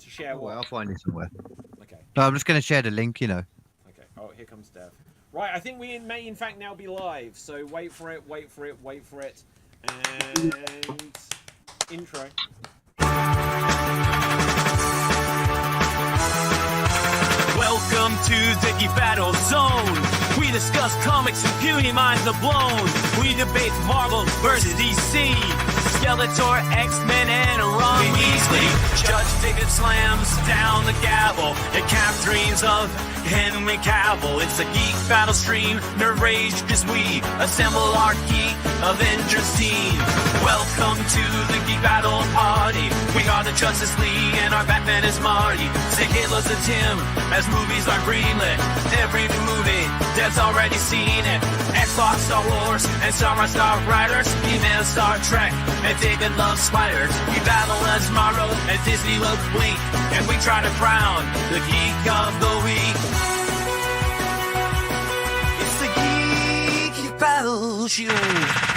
To share what? Well, I'll find it somewhere. Okay. No, I'm just going to share the link, you know. Okay. Oh, here comes Dev. Right, I think we may in fact now be live. So wait for it, wait for it, wait for it. And intro. Welcome to the Geek Battle Zone. We discuss comics and puny minds are blown. We debate Marvel versus DC, Skeletor, X-Men, and Ron Weasley. Judge David slams down the gavel at cap dreams of Henry Cavill. It's a Geek Battle stream, nerd rage as we assemble our Geek Avengers team. Welcome to the Geek Battle party. We are the Justice League and our Batman is Marty. Say Hitler's a Tim as movies are greenlit. Every new movie, Dev's already seen it. Xbox, Star Wars, and Star Riders. He-Man, Star Trek, and David loves spiders. We battle as Marvel and Disney will blink. And we try to crown the Geek of the Week. It's the Geek Battle Show.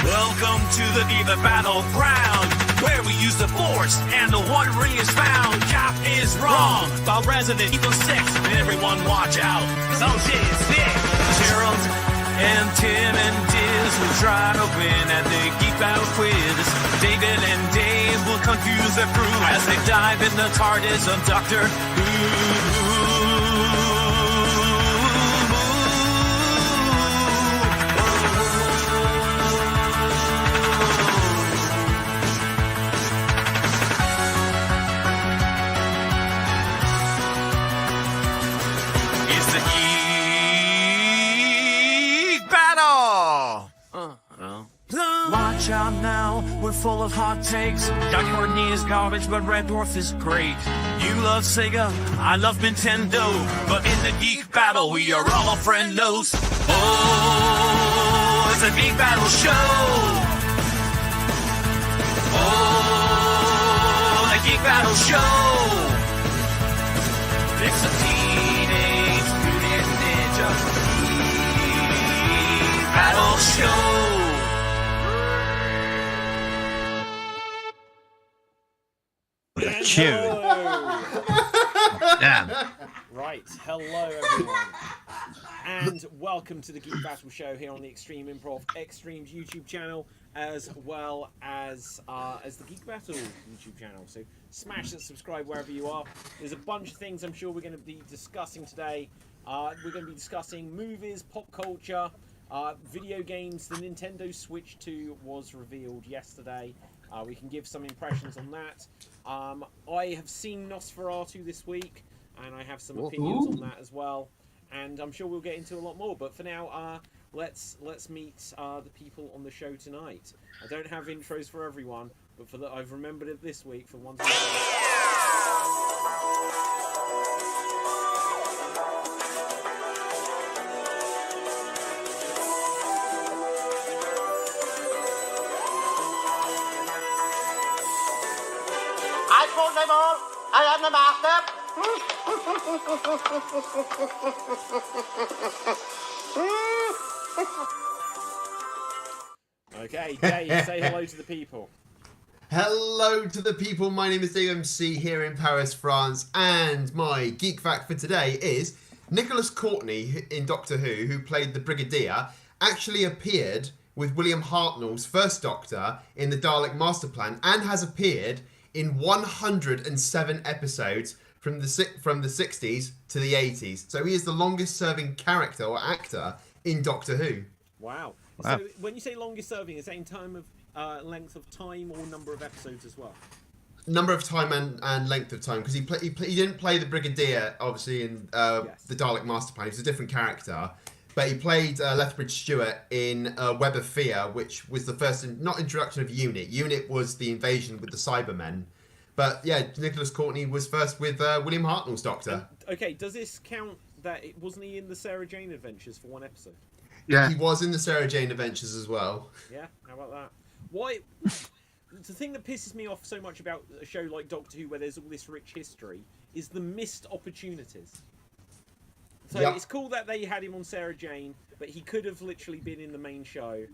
Welcome to the Geek Battleground, where we use the Force and the One Ring is found. Cap is wrong about Resident Evil 6, and everyone watch out, cause oh shit, it's big. Gerald and Tim and Diz will try to win at the Geek Battle quiz. David and Dave will confuse their crew as they dive in the TARDIS of Doctor Who. Watch out now, we're full of hot takes. Johnny Courtney is garbage, but Red Dwarf is great. You love Sega, I love Nintendo, but in the Geek Battle, we are all friendos. Oh, it's a Geek Battle show. Oh, the Geek Battle show. It's a Teenage Mutant Ninja Geek Battle show. Damn. Right, hello everyone, and welcome to the Geek Battle Show here on the Extreme Improv Xstreamed YouTube channel, as well as the Geek Battle YouTube channel. So smash that subscribe wherever you are. There's a bunch of things I'm sure we're going to be discussing today. We're going to be discussing movies, pop culture, video games. The Nintendo Switch 2 was revealed yesterday. We can give some impressions on that. I have seen Nosferatu this week, and I have some opinions on that as well. And I'm sure we'll get into a lot more. But for now, let's meet the people on the show tonight. I don't have intros for everyone, but for I've remembered it this week for one. I am the master. Okay, Dave, say hello to the people. Hello to the people. My name is Dave MC here in Paris, France, and my geek fact for today is Nicholas Courtney in Doctor who played the Brigadier, actually appeared with William Hartnell's first Doctor in the Dalek Master Plan and has appeared in 107 episodes from the 60s to the 80s. So he is the longest serving character or actor in Doctor Who. Wow. So when you say longest serving, is that in time of length of time or number of episodes as well? Number of time and length of time, because he didn't play the Brigadier, obviously, in the Dalek Master Plan. He was a different character. But he played Lethbridge Stewart in Web of Fear, which was the first, not introduction of Unit. Unit was the invasion with the Cybermen. But yeah, Nicholas Courtney was first with William Hartnell's Doctor. Okay, does this count that wasn't he in the Sarah Jane Adventures for one episode? Yeah. He was in the Sarah Jane Adventures as well. Yeah, how about that? Why? The thing that pisses me off so much about a show like Doctor Who, where there's all this rich history, is the missed opportunities. So it's cool that they had him on Sarah Jane, but he could have literally been in the main show,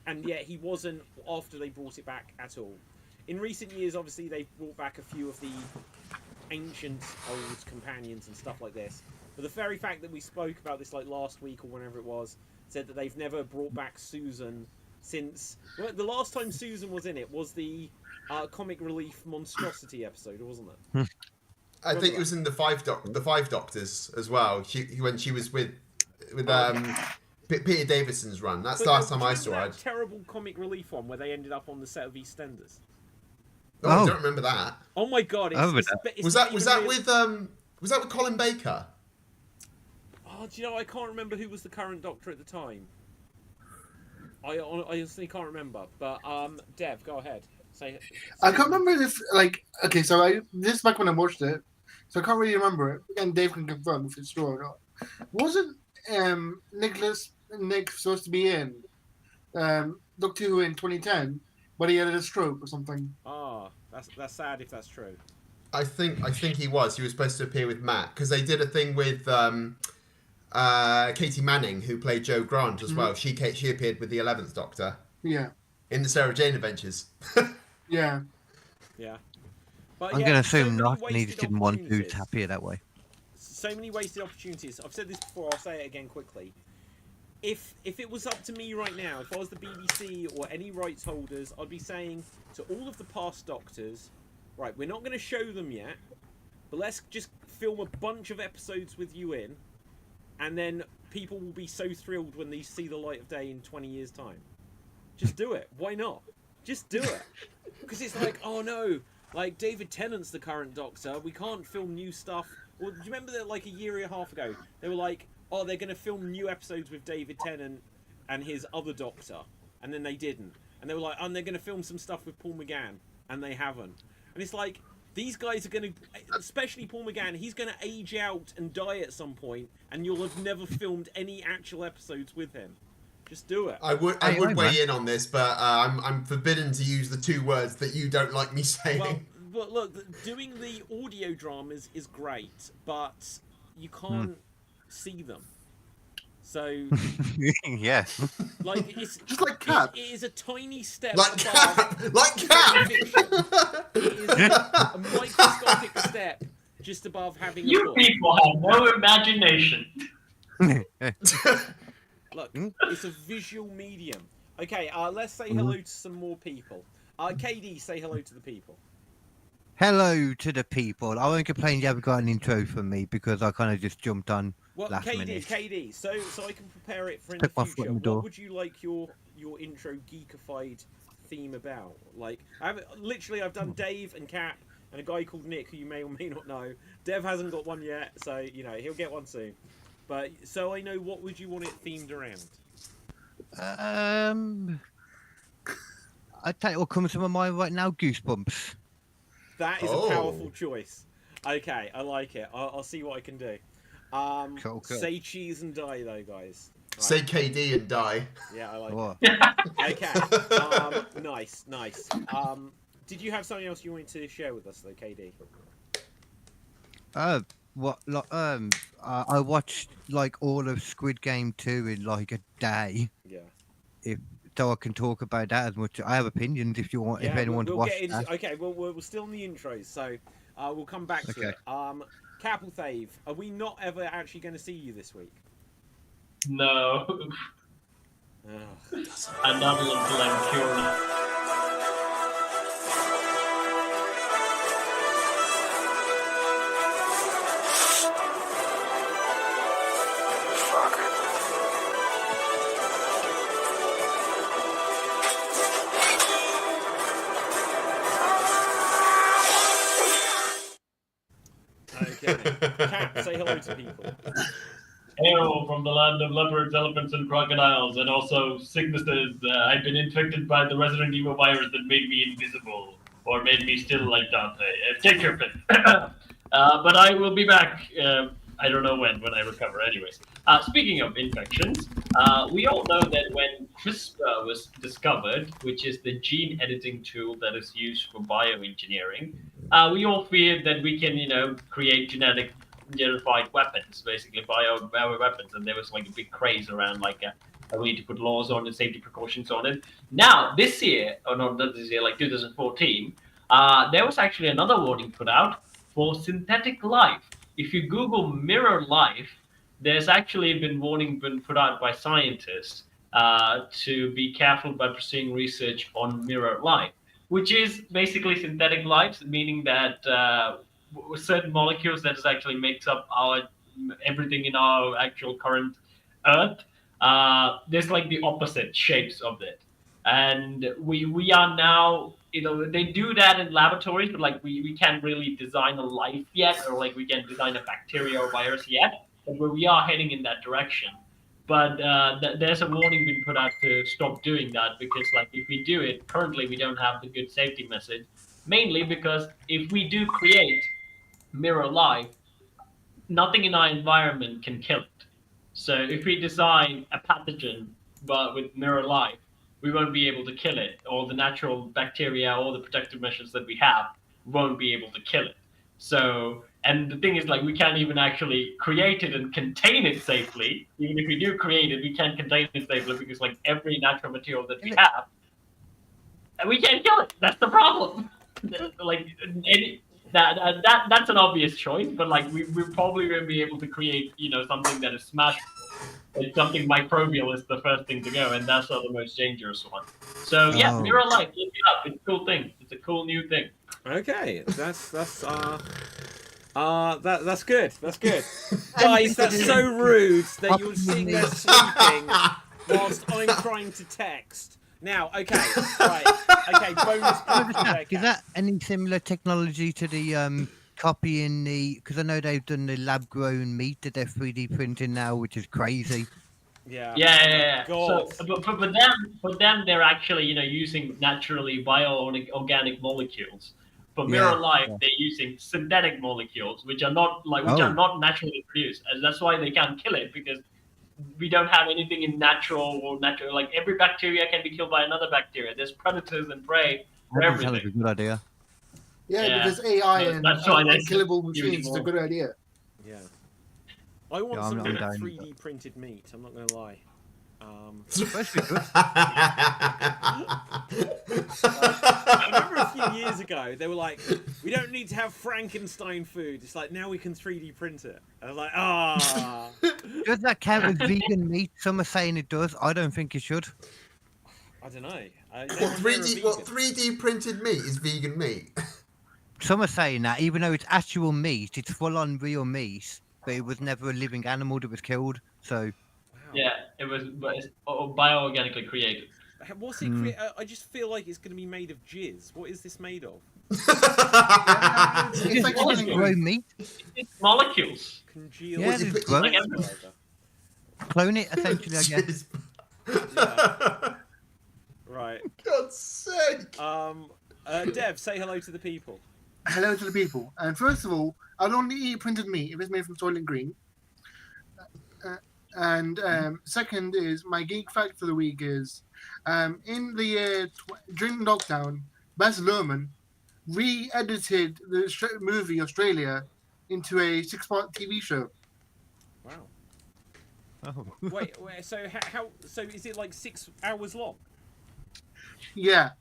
and yet he wasn't after they brought it back at all. In recent years, obviously, they've brought back a few of the ancient old companions and stuff like this. But the very fact that we spoke about this like last week or whenever it was, said that they've never brought back Susan since the last time Susan was in it was the comic relief monstrosity episode, wasn't it? I think it was in the Five Doctors as well. When she was with Peter Davidson's run. That's the last time I saw her. That terrible comic relief one where they ended up on the set of EastEnders. Oh, I don't remember that. Oh my god! Was that with Colin Baker? Oh, do you know? I can't remember who was the current Doctor at the time. I honestly can't remember. But Dev, go ahead. Say I can't remember if this is back when I watched it, so I can't really remember it. And Dave can confirm if it's true or not. Wasn't Nick supposed to be in Doctor Who in 2010, but he had a stroke or something? Ah, that's sad if that's true. I think he was. He was supposed to appear with Matt because they did a thing with Katie Manning, who played Jo Grant as well. She appeared with the 11th Doctor. Yeah. In the Sarah Jane Adventures. Yeah. Yeah. But I'm going to assume not. He just didn't want to appear that way. So many wasted opportunities. I've said this before. I'll say it again quickly. If it was up to me right now, if I was the BBC or any rights holders, I'd be saying to all of the past Doctors, right, we're not going to show them yet, but let's just film a bunch of episodes with you in, and then people will be so thrilled when they see the light of day in 20 years' time. Just do it. Why not? Just do it. Because it's like, oh no, like David Tennant's the current Doctor. We can't film new stuff. Well, do you remember that like a year and a half ago, they were like, oh, they're going to film new episodes with David Tennant and his other Doctor. And then they didn't. And they were like, oh, and they're going to film some stuff with Paul McGann. And they haven't. And it's like, these guys are going to, especially Paul McGann, he's going to age out and die at some point, and you'll have never filmed any actual episodes with him. Just do it. I would weigh in on this, but I'm forbidden to use the two words that you don't like me saying. Well, but look, doing the audio dramas is great, but you can't see them. So, yeah, like it's just like Cap. It is a tiny step Like above Cap, like Cap. It is a microscopic step just above having a You book. people have no imagination. Look, it's a visual medium. Okay, let's say hello to some more people. KD, say hello to the people. Hello to the people. I won't complain you haven't got an intro from me because I kind of just jumped on last minute. KD, so I can prepare it for in Took my the foot future. in the door. What would you like your intro geekified theme about? Like, I've done Dave and Cap and a guy called Nick who you may or may not know. Dev hasn't got one yet, so he'll get one soon. But so I know, what would you want it themed around? I tell you what comes to my mind right now: Goosebumps. That is a powerful choice. Okay, I like it. I'll see what I can do. Cool. Say cheese and die, though, guys. Right. Say KD and die. Yeah, I like What? it. Okay. Nice. Did you have something else you wanted to share with us, though, KD? I watched like all of Squid Game 2 in like a day. Yeah. So I can talk about that as much. I have opinions if you want. Yeah, if anyone we'll wants get into, that. okay, well, we're still in the intros, so we'll come back to Okay. it. Capelthave, are we not ever actually going to see you this week? No. Ugh. And not until I'm cured. Okay. Cap, say hello to people. Hail from the land of leopards, elephants, and crocodiles, and also sicknesses. I've been infected by the Resident Evil virus that made me invisible, or made me still like Dante. Take your pick. But I will be back. I don't know when I recover. Anyways, speaking of infections, we all know that when CRISPR was discovered, which is the gene editing tool that is used for bioengineering, we all feared that we can, create generified weapons, basically bio weapons, and there was like a big craze around like we need to put laws on it, safety precautions on it. Now this year, or not this year, like 2014, there was actually another warning put out for synthetic life. If you Google mirror life, there's actually been warning been put out by scientists to be careful by pursuing research on mirror life, which is basically synthetic life, meaning that certain molecules that is actually makes up our everything in our actual current Earth. There's like the opposite shapes of it, and we are now, they do that in laboratories, but like we can't really design a life yet, or like we can't design a bacteria or virus yet, but we are heading in that direction. But there's a warning being put out to stop doing that, because like if we do it currently, we don't have the good safety message, mainly because if we do create mirror life, nothing in our environment can kill it. So if we design a pathogen but with mirror life, we won't be able to kill it, or the natural bacteria or the protective measures that we have won't be able to kill it. So, and the thing is, like, we can't even actually create it and contain it safely. Even if we do create it, we can't contain it safely, because like every natural material that we have, and we can't kill it. That's the problem. Like that's an obvious choice, but like we probably won't be able to create, something that is smashable. Like something microbial is the first thing to go, and that's not the most dangerous one. So yeah, mirror life, look it up. It's a cool thing. It's a cool new thing. Okay, that's good. That's good. Guys, that's so rude that you're sitting there sleeping whilst I'm trying to text. Now, okay, right. Okay, bonus point. Is that any similar technology to the copying the? Because I know they've done the lab-grown meat that they're 3D printing now, which is crazy. Yeah. God. So, but for them, they're actually using naturally bio-organic molecules. For mirror life, they're using synthetic molecules, which are not are not naturally produced, and that's why they can't kill it, because we don't have anything in natural. Like every bacteria can be killed by another bacteria. There's predators and prey for everything. That's a good idea. Yeah, because AI and killable that's machines is a good idea. Yeah. I want some 3D printed meat. I'm not going to lie. I remember a few years ago they were like, we don't need to have Frankenstein food. It's like, now we can 3D print it. I was like, Does that count as vegan meat? Some are saying it does. I don't think it should. I don't know. 3D printed meat is vegan meat? Some are saying that, even though it's actual meat, it's full-on real meat, but it was never a living animal that was killed. So. Wow. Yeah, it was, but it's bioorganically created. What's it? I just feel like it's going to be made of jizz. What is this made of? It's like grow meat. It's molecules. Congealed. Yeah, it's grown. Clone it, essentially, I guess. Yeah. Right. God's sake. Dev, say hello to the people. Hello to the people. And first of all, I'd only eat printed meat if it's made from Soylent Green. And second is, my geek fact for the week is, in the year during lockdown, Baz Luhrmann re-edited the movie Australia into a 6-part TV show. Wow. Oh. Wait. So how? So is it like 6 hours long? Yeah.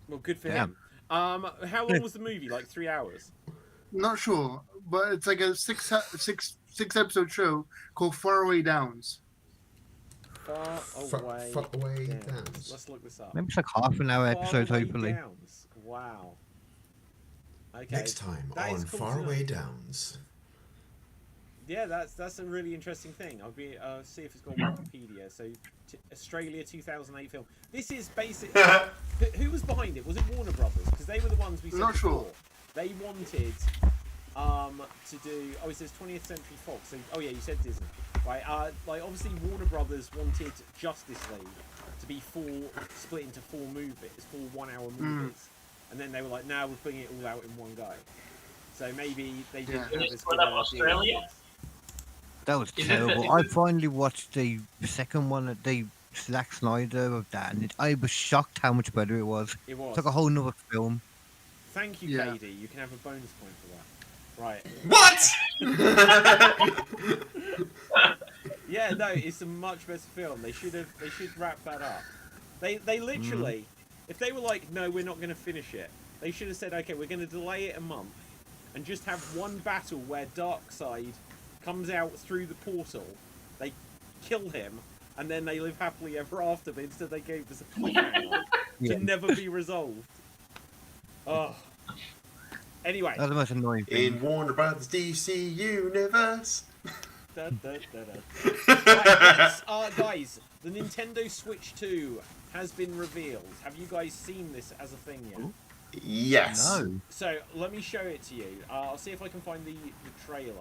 Well, good for him. How long was the movie? Like 3 hours? Not sure, but it's like a six episode show called Faraway Downs. Far Away Downs. Let's look this up. Maybe it's like half an hour episodes, hopefully. Downs. Wow. Okay. Next time on Faraway Downs. Yeah, that's a really interesting thing. I'll be see if it's got Wikipedia. So, Australia 2008 film. This is basically who was behind it? Was it Warner Brothers? Because they were the ones we said Not before. sure. They wanted to do. Oh, it says 20th Century Fox. So, oh yeah, you said Disney, right? Like obviously Warner Brothers wanted Justice League to be split into 4 movies, 4 1-hour movies, and then they were like, "Now we're putting it all out in one go." So maybe they didn't have as good an idea. That was terrible. I finally watched the second one at the Zack Snyder of that, and I was shocked how much better it was. It was. It's like a whole nother film. Thank you, KD. You can have a bonus point for that. Right. What? Yeah, no, it's a much better film. They should wrap that up. They literally, if they were like, no, we're not going to finish it, They should have said, okay, we're going to delay it a month and just have one battle where Darkseid comes out through the portal, they kill him, and then they live happily ever after, but instead they gave us a cliffhanger Yeah. to never be resolved. Oh. Anyway. That's the most annoying thing. In Warner Brothers DC Universe. Da, da, da, da. Right, guys, the Nintendo Switch 2 has been revealed. Have you guys seen this as a thing yet? Yes. No. So let me show it to you. I'll see if I can find the trailer.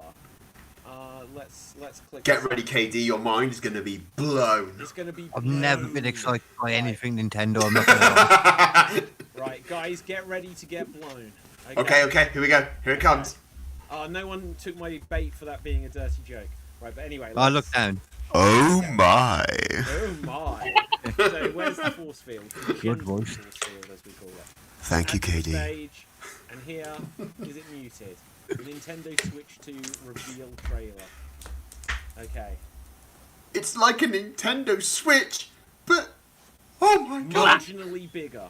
Let's click. Get this ready, up. KD. Your mind is going to be blown. It's going to be. I've never been blown. excited by Right. anything Nintendo. I'm not gonna lie. Right, guys, get ready to get blown. Okay. Here we go. Here it comes. No one took my bait for that being a dirty joke. Right, but anyway. I look down. Oh my. Oh my. So where's the force field? The Good gentle voice. force field, as we call it. Thank you, Add to the KD. Stage, and here is it muted. The Nintendo Switch 2 reveal trailer. Okay. It's like a Nintendo Switch, but oh my god. Marginally bigger.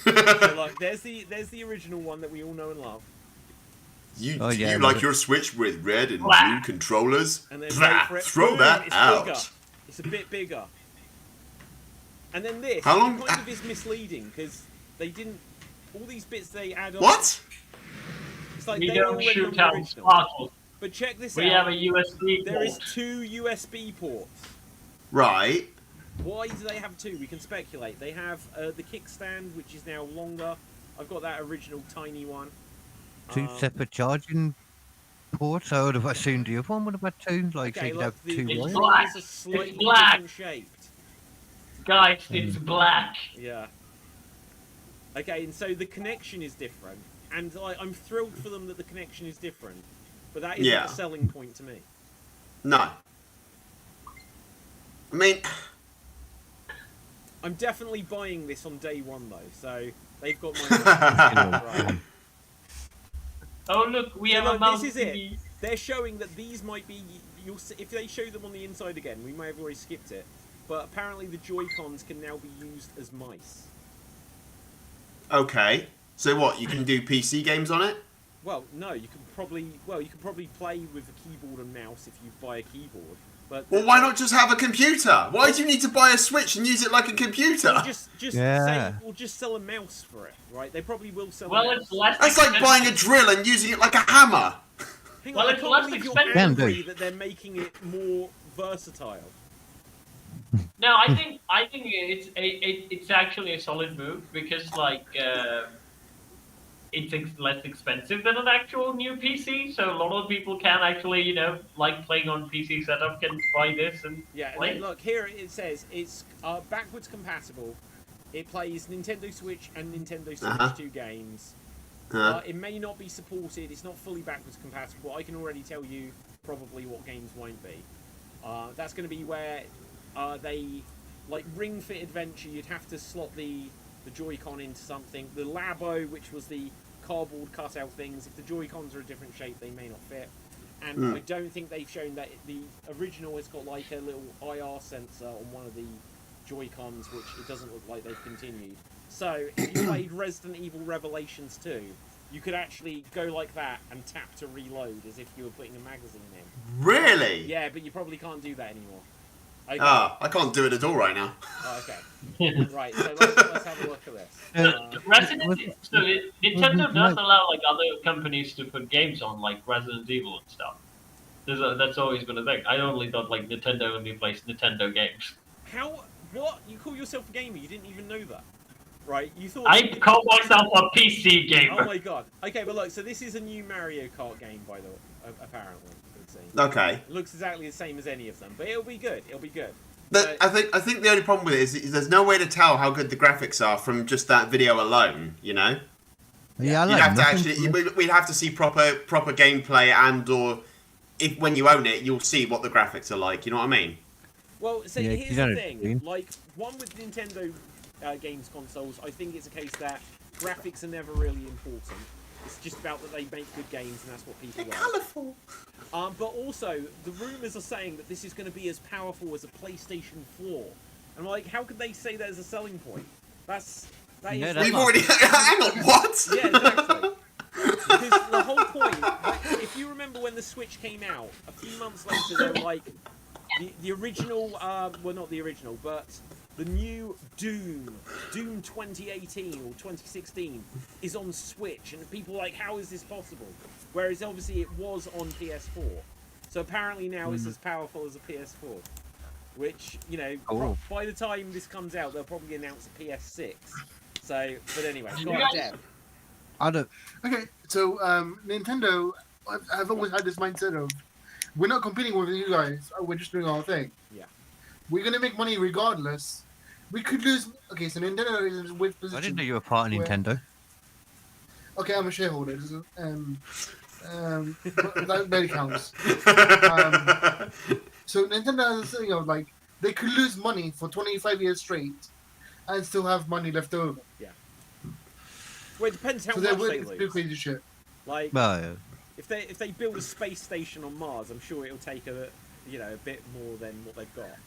So look, there's the original one that we all know and love. You Oh, yeah, you but like it- your Switch with red and Blah. blue controllers? And then Blah, wait for it. throw Boom, that it's out. Bigger. It's a bit bigger. And then this How long- kind of is misleading because they didn't. All these bits they add on. What? It's like We they don't already shoot on the out original. sparkles. But check this We have out. a USB There is port. 2 USB ports. Right. Why do they have 2? We can speculate. They have the kickstand, which is now longer. I've got that original tiny one. Two separate charging ports. I would have assumed the other one would have had two. Like, so Okay, you could look, have the two It's wires. black. is a slightly It's black. different shaped. Guys, it's black. Yeah. Okay, and so the connection is different, and I'm thrilled for them that the connection is different, but that isn't Yeah. a selling point to me. No. I mean, I'm definitely buying this on day one though, so they've got my right. Oh look, we So have a look, mouse. this is it. They're showing that these might be. You'll see, if they show them on the inside again, we may have already skipped it, but apparently the Joy-Cons can now be used as mice. okay. So what? You can do PC games on it? Well, no, you can probably play with a keyboard and mouse if you buy a keyboard. But Well, why not just have a computer? Why do you need to buy a Switch and use it like a computer? We'll just Yeah. say we'll just sell a mouse for it, right? They probably will sell. Well, a mouse. it's less. That's like buying a drill and using it like a hammer. Hang well, on, I it's can't less believe you're expensive. angry Can do. that they're making it more versatile. No, I think it's actually a solid move because it's less expensive than an actual new PC. So a lot of people can actually, like playing on PC setup, can buy this and Yeah, and play. then look here. It says it's backwards compatible. It plays Nintendo Switch and Nintendo Switch Uh-huh. 2 games. Huh? It may not be supported. It's not fully backwards compatible. I can already tell you probably what games won't be. That's going to be where they like Ring Fit Adventure. You'd have to slot the Joy-Con into something. The Labo, which was the cardboard cutout things. If the Joy-Cons are a different shape, they may not fit. And I don't think they've shown that the original has got like a little IR sensor on one of the Joy-Cons, which it doesn't look like they've continued. So, if you played Resident Evil Revelations 2, you could actually go like that and tap to reload as if you were putting a magazine in. Really? Yeah, but you probably can't do that anymore. Okay. Ah, I can't do it at all right now. Oh, okay. Right, so let's have a look at this. Nintendo does allow like other companies to put games on, like Resident Evil and stuff. That's always been a thing. I only thought like Nintendo only plays Nintendo games. How? What? You call yourself a gamer? You didn't even know that, right? You thought. I call myself a PC gamer. Oh my god. Okay, but look. So this is a new Mario Kart game, by the way. Apparently, it seems. Okay. It looks exactly the same as any of them, but it'll be good. It'll be good. I think the only problem with it is there's no way to tell how good the graphics are from just that video alone. You know. Yeah, I You'd like have to nothing actually. We'd have to see proper gameplay or. If when you own it, you'll see what the graphics are like. You know what I mean? Well, so Yeah, here's you the know thing. what I mean. Like, one with Nintendo games consoles, I think it's a case that graphics are never really important. It's just about that they make good games, and that's what people like. Colourful. But also, the rumours are saying that this is going to be as powerful as a PlayStation 4. And I'm like, how could they say that as a selling point? That's That No, is that's We've not- already. Hang on, what? Yeah, exactly. Because the whole point, like, if you remember when the Switch came out, a few months later, they were like, the original, well, not the original, but the new Doom 2018 or 2016 is on Switch, and people are like, how is this possible? Whereas obviously it was on PS4. So apparently now it's as powerful as a PS4. Which, you know, Oh. by the time this comes out, they'll probably announce a PS6. So, but anyway, go on, guys- Dev. I don't. Okay, so Nintendo, I've always had this mindset of, we're not competing with you guys. We're just doing our thing. Yeah. We're gonna make money regardless. We could lose. Okay, so Nintendo is in a weird position. I didn't know you were part of where- Nintendo. Okay, I'm a shareholder. But that barely counts. So Nintendo has this thing of like, they could lose money for 25 years straight and still have money left over. Well, it depends how So much they're they willing to do lose. crazy shit. Like, Well, if they build a space station on Mars, I'm sure it'll take a bit more than what they've got.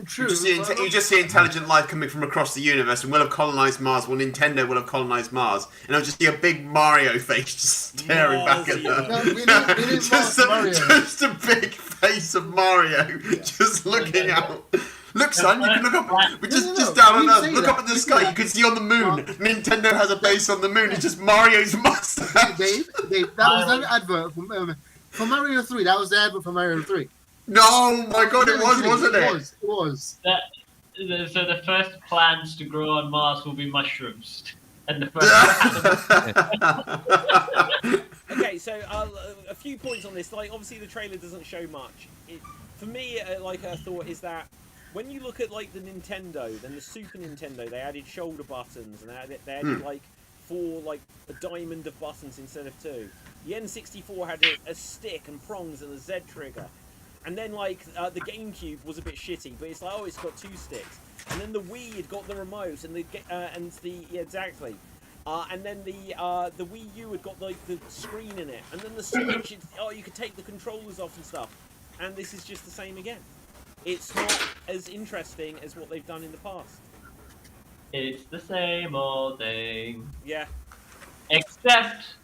True. You just see intelligent life coming from across the universe, and we'll have colonized Mars. Well, Nintendo will have colonized Mars, and I'll just see a big Mario face just staring back at them. No, we need just, Mario. just a big face of Mario, just looking out. Look, son, you can look up. We're just down on you Earth. say Look that. up at the You sky. say You can see on the moon. Nintendo has a base on the moon. It's just Mario's mustache. Dave, that was an advert for Mario 3. That was the advert for Mario 3. No, my God, it was, wasn't it? It was. So the first plants to grow on Mars will be mushrooms, and the first. Okay, so a few points on this. Like, obviously the trailer doesn't show much. For me, like a thought is that when you look at like the Nintendo, then the Super Nintendo, they added shoulder buttons and they added like 4 like a diamond of buttons instead of 2. The N64 had a stick and prongs and a Z trigger. And then, like, the GameCube was a bit shitty, but it's like, oh, it's got 2 sticks. And then the Wii had got the remote, and yeah, exactly. And then the Wii U had got, like, the screen in it. And then the Switch, you could take the controllers off and stuff. And this is just the same again. It's not as interesting as what they've done in the past. It's the same old thing. Yeah. Except,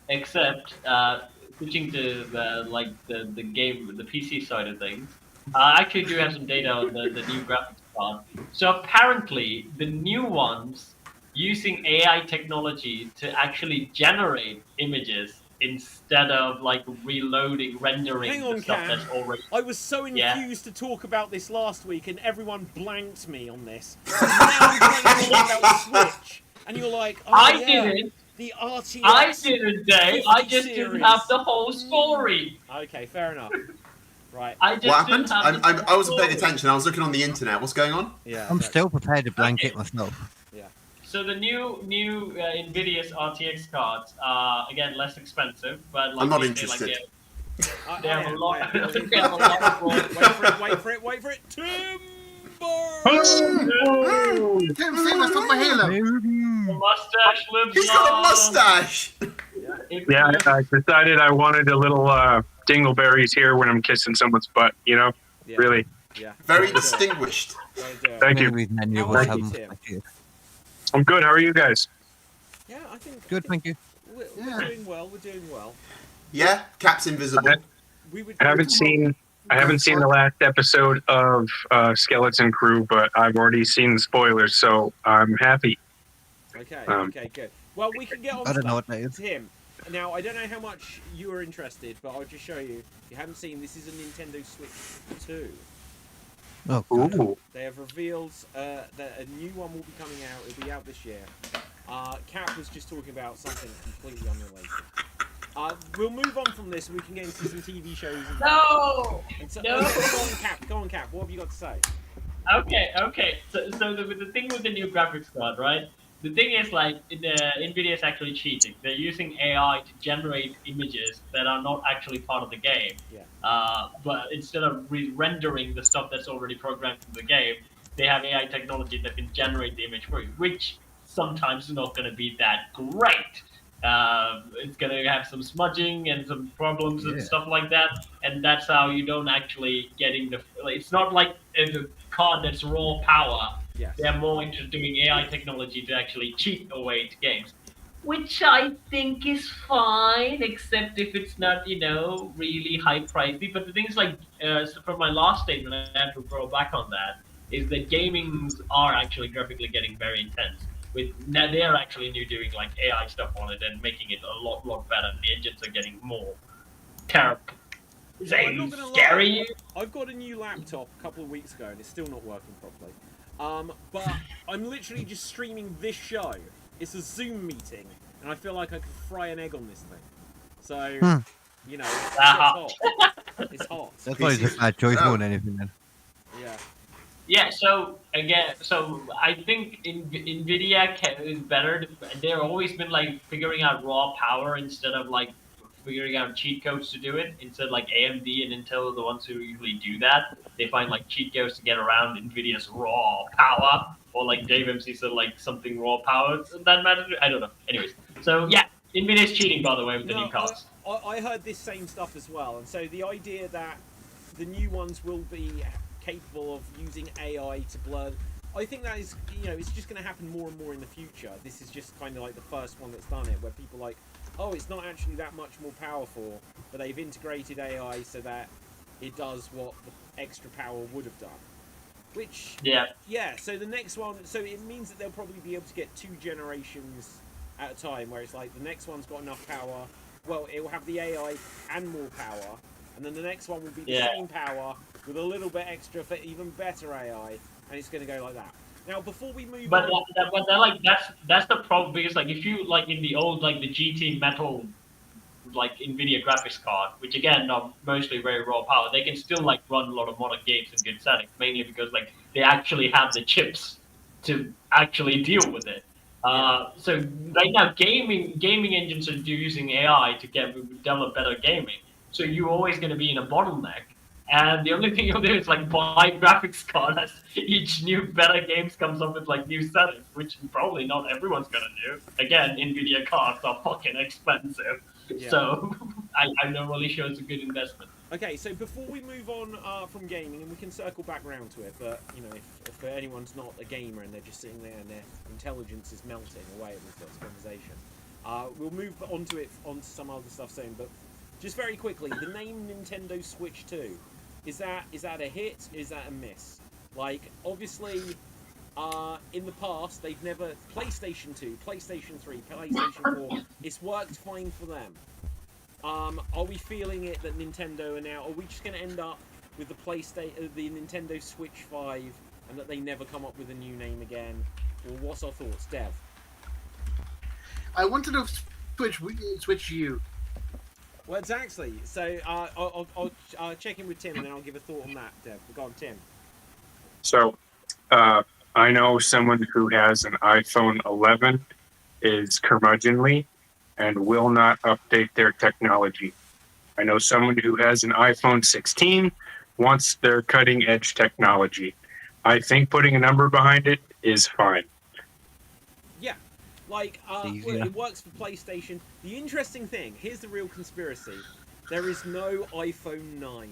switching to the game, the PC side of things, I actually do have some data on the new graphics card. So apparently, the new ones using AI technology to actually generate images instead of like rendering Hang on, the stuff Cam. that's already. I was so Yeah. enthused to talk about this last week, and everyone blanked me on this. And now we're talking about the Switch, and you're like, oh, I yeah, didn't. the RTX. I didn't, Dave. I 50 just series. didn't have the whole story. Okay, fair enough. Right. I just What didn't happened? have the I wasn't paying story. attention. I was looking on the internet. What's going on? Yeah. I'm okay. still prepared to blanket myself. So the new Nvidia's RTX cards are again less expensive, but like I'm not they say, interested. Like, they have a lot. I am. They have a lot of Wait for it. Timber! Tim, save us from my Halo. The mustache lives He's got a on. mustache. Yeah, I decided I wanted a little dingleberries here when I'm kissing someone's butt, you know? Yeah. Really. Yeah. Very distinguished. Thank you. Main reason any of How us are you, haven't Tim? mustaches. I'm good. How are you guys? Yeah, I think. Good, thank you. We're Yeah. doing well. We're doing well. Yeah, Cap's invisible. We would. I haven't seen the last episode of Skeleton Crew, but I've already seen the spoilers, so I'm happy. Okay. Um, Okay. Good. Well, we can get on. I don't know stuff. what that is. Tim. Now, I don't know how much you are interested, but I'll just show you. If you haven't seen, this is a Nintendo Switch 2. Oh, God. Ooh. They have revealed that a new one will be coming out. It'll be out this year. Cap was just talking about something completely unrelated. We'll move on from this. We can get into some TV shows. No. And so, No. Go on, Cap. What have you got to say? Okay. So the thing with the new graphics card, right? The thing is, like, Nvidia is actually cheating. They're using AI to generate images that are not actually part of the game. Yeah. But instead of rendering the stuff that's already programmed in the game, they have AI technology that can generate the image for you, which sometimes is not going to be that great. It's going to have some smudging and some problems and stuff like that, and that's how you don't actually getting the. It's not like a card that's raw power Yes. They're more into doing AI technology to actually cheat away to games, which I think is fine, except if it's not, really high pricey. But the things like, so from my last statement, I have to throw back on that, is that gamings are actually graphically getting very intense. Now they are actually doing like AI stuff on it and making it a lot better. The engines are getting more terrible. I'm not gonna lie. I've got a new laptop a couple of weeks ago and it's still not working properly. But I'm literally just streaming this show. It's a Zoom meeting, and I feel like I could fry an egg on this thing. So, it's hot. It's hot. That's why it's a bad choice more than anything then. Yeah. Yeah, so I think Nvidia is better. They've always been like figuring out raw power instead of like figuring out cheat codes to do it. Instead, like AMD and Intel are the ones who usually do that. They find like cheat codes to get around Nvidia's raw power, or like Dave MC said, like something raw power that matters. I don't know. Anyways, so yeah, Nvidia's cheating, by the way, with the new cards. I heard this same stuff as well, and so the idea that the new ones will be capable of using AI to blur, I think that is, it's just going to happen more and more in the future. This is just kind of like the first one that's done it, where people are like, oh, it's not actually that much more powerful, but they've integrated AI so that it does what the extra power would have done. Which, so the next one, so it means that they'll probably be able to get 2 generations at a time, where it's like the next one's got enough power, well, it will have the AI and more power, and then the next one will be the same power with a little bit extra for even better AI, and it's going to go like that. Now, before we move on, that's the problem, because like if you like in the old like the GT Metal like Nvidia graphics card, which again are mostly very raw power, they can still like run a lot of modern games in good settings, mainly because like they actually have the chips to actually deal with it. So right now, gaming engines are using AI to develop better gaming. So you're always going to be in a bottleneck. And the only thing you'll do is like buy graphics card as each new better games comes up with like new settings, which probably not everyone's gonna do. Again, Nvidia cards are fucking expensive, so I'm not really sure it's a good investment. Okay, so before we move on from gaming, and we can circle back round to it, but if anyone's not a gamer and they're just sitting there and their intelligence is melting away at this conversation, we'll move onto some other stuff soon. But just very quickly, the name Nintendo Switch 2. Is that a hit? Is that a miss? Like, obviously, in the past, they've never... PlayStation 2, PlayStation 3, PlayStation 4, it's worked fine for them. Are we feeling it that Nintendo are now... Are we just going to end up with the Nintendo Switch 5 and that they never come up with a new name again? Or what's our thoughts? Dev? I wanted to switch you. Well, exactly. So I'll check in with Tim and then I'll give a thought on that, Dev. Go on, Tim. So I know someone who has an iPhone 11 is curmudgeonly and will not update their technology. I know someone who has an iPhone 16 wants their cutting edge technology. I think putting a number behind it is fine. Yeah. Like, it works for PlayStation. The interesting thing, here's the real conspiracy. There is no iPhone 9.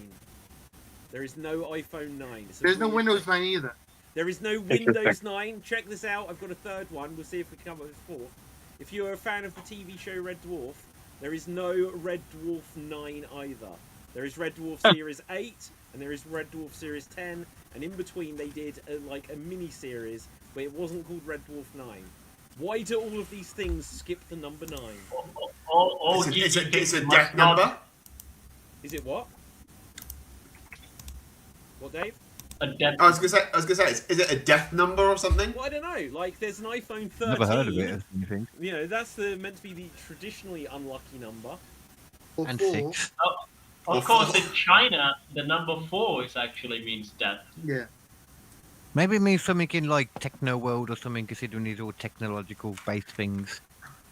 There is no iPhone 9. There's no Windows 9 either. There is no Windows 9. Check this out. I've got a third one. We'll see if we can come up with a fourth. If you're a fan of the TV show Red Dwarf, there is no Red Dwarf 9 either. There is Red Dwarf Series 8, and there is Red Dwarf Series 10, and in between they did a mini-series, but it wasn't called Red Dwarf 9. Why do all of these things skip the number 9? It's a death number? Is it what? What, Dave? A death. I was gonna say, is it a death number or something? Well, I don't know. Like, there's an iPhone 13. Never heard of it. Anything. That's meant to be the traditionally unlucky number. And 6. Of course, in China, the number 4 actually means death. Yeah. Maybe it means something in like Techno World or something, considering these all technological based things.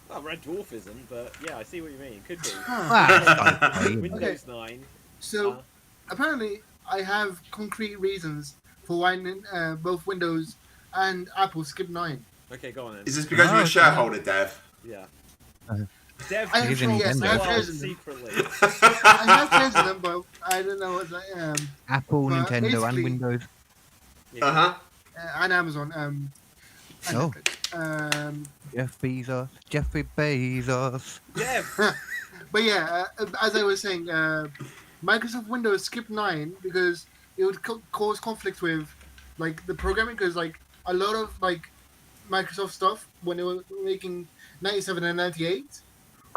Well, Red Dwarf isn't, but yeah, I see what you mean. Could be. Windows 9. So, apparently, I have concrete reasons for why both Windows and Apple skip 9. Okay, go on then. Is this because you're a shareholder, Dev? Yeah. Dev, I have shares in them. Secretly. I have shares in them, but I don't know what I am. Apple, but Nintendo, and Windows. Yeah. and Amazon. And Oh. Netflix. Jeffrey Bezos. Jeff. But yeah, as I was saying, Microsoft Windows skipped 9 because it would cause conflict with like the programming, because like a lot of like Microsoft stuff when they were making 97 and 98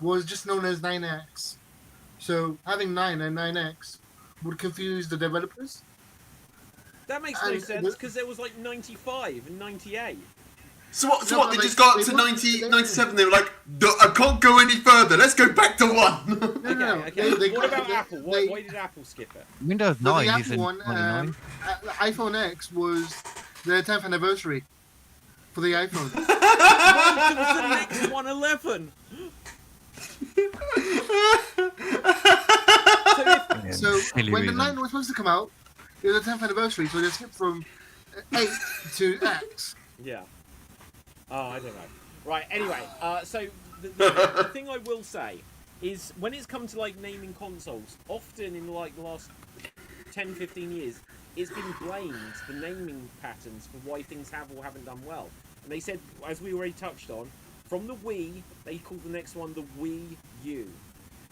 was just known as 9X. So having 9 and 9X would confuse the developers. That makes no sense because there was like 95 and 98. So what? No, What? They like, just got they to want- 90, they- 97. They were like, I can't go any further. Let's go back to 1. No. Okay. What about Apple? Why did Apple skip it? Windows For the 9 Apple isn't one, 99. iPhone X was the 10th anniversary for the iPhone. Right, it was the next 111. Yeah, So silly when the reason. 9 was supposed to come out, it was the 10th anniversary, so they skipped from 8 to X. Yeah. Oh, I don't know. Right, anyway, so the thing I will say is when it's come to like naming consoles, often in like the last 10, 15 years, it's been blamed, the naming patterns, for why things have or haven't done well. And they said, as we already touched on, from the Wii, they called the next one the Wii U.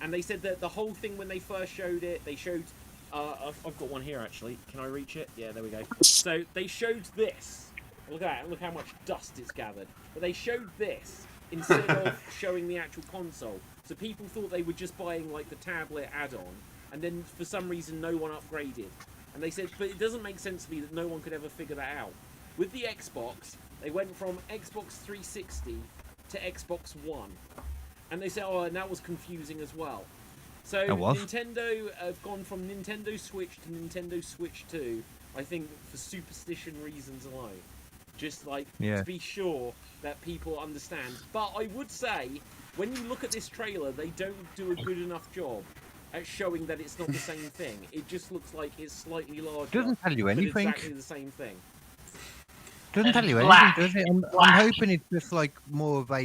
And they said that the whole thing when they first showed it, they showed... I've got one here, actually. Can I reach it? Yeah, there we go. So they showed this. Look at that. Look how much dust it's gathered. But they showed this instead of showing the actual console. So people thought they were just buying, like, the tablet add-on. And then, for some reason, no one upgraded. And they said, but it doesn't make sense to me that no one could ever figure that out. With the Xbox, they went from Xbox 360 to Xbox One. And they said, oh, and that was confusing as well. So It was. Nintendo have gone from Nintendo Switch to Nintendo Switch 2, I think, for superstition reasons alone. Just like Yeah. to be sure that people understand. But I would say, when you look at this trailer, they don't do a good enough job at showing that it's not the same thing. It just looks like it's slightly larger. Doesn't tell you but anything. exactly the same thing. Doesn't tell you Black. anything, does it? I'm hoping it's just like more of a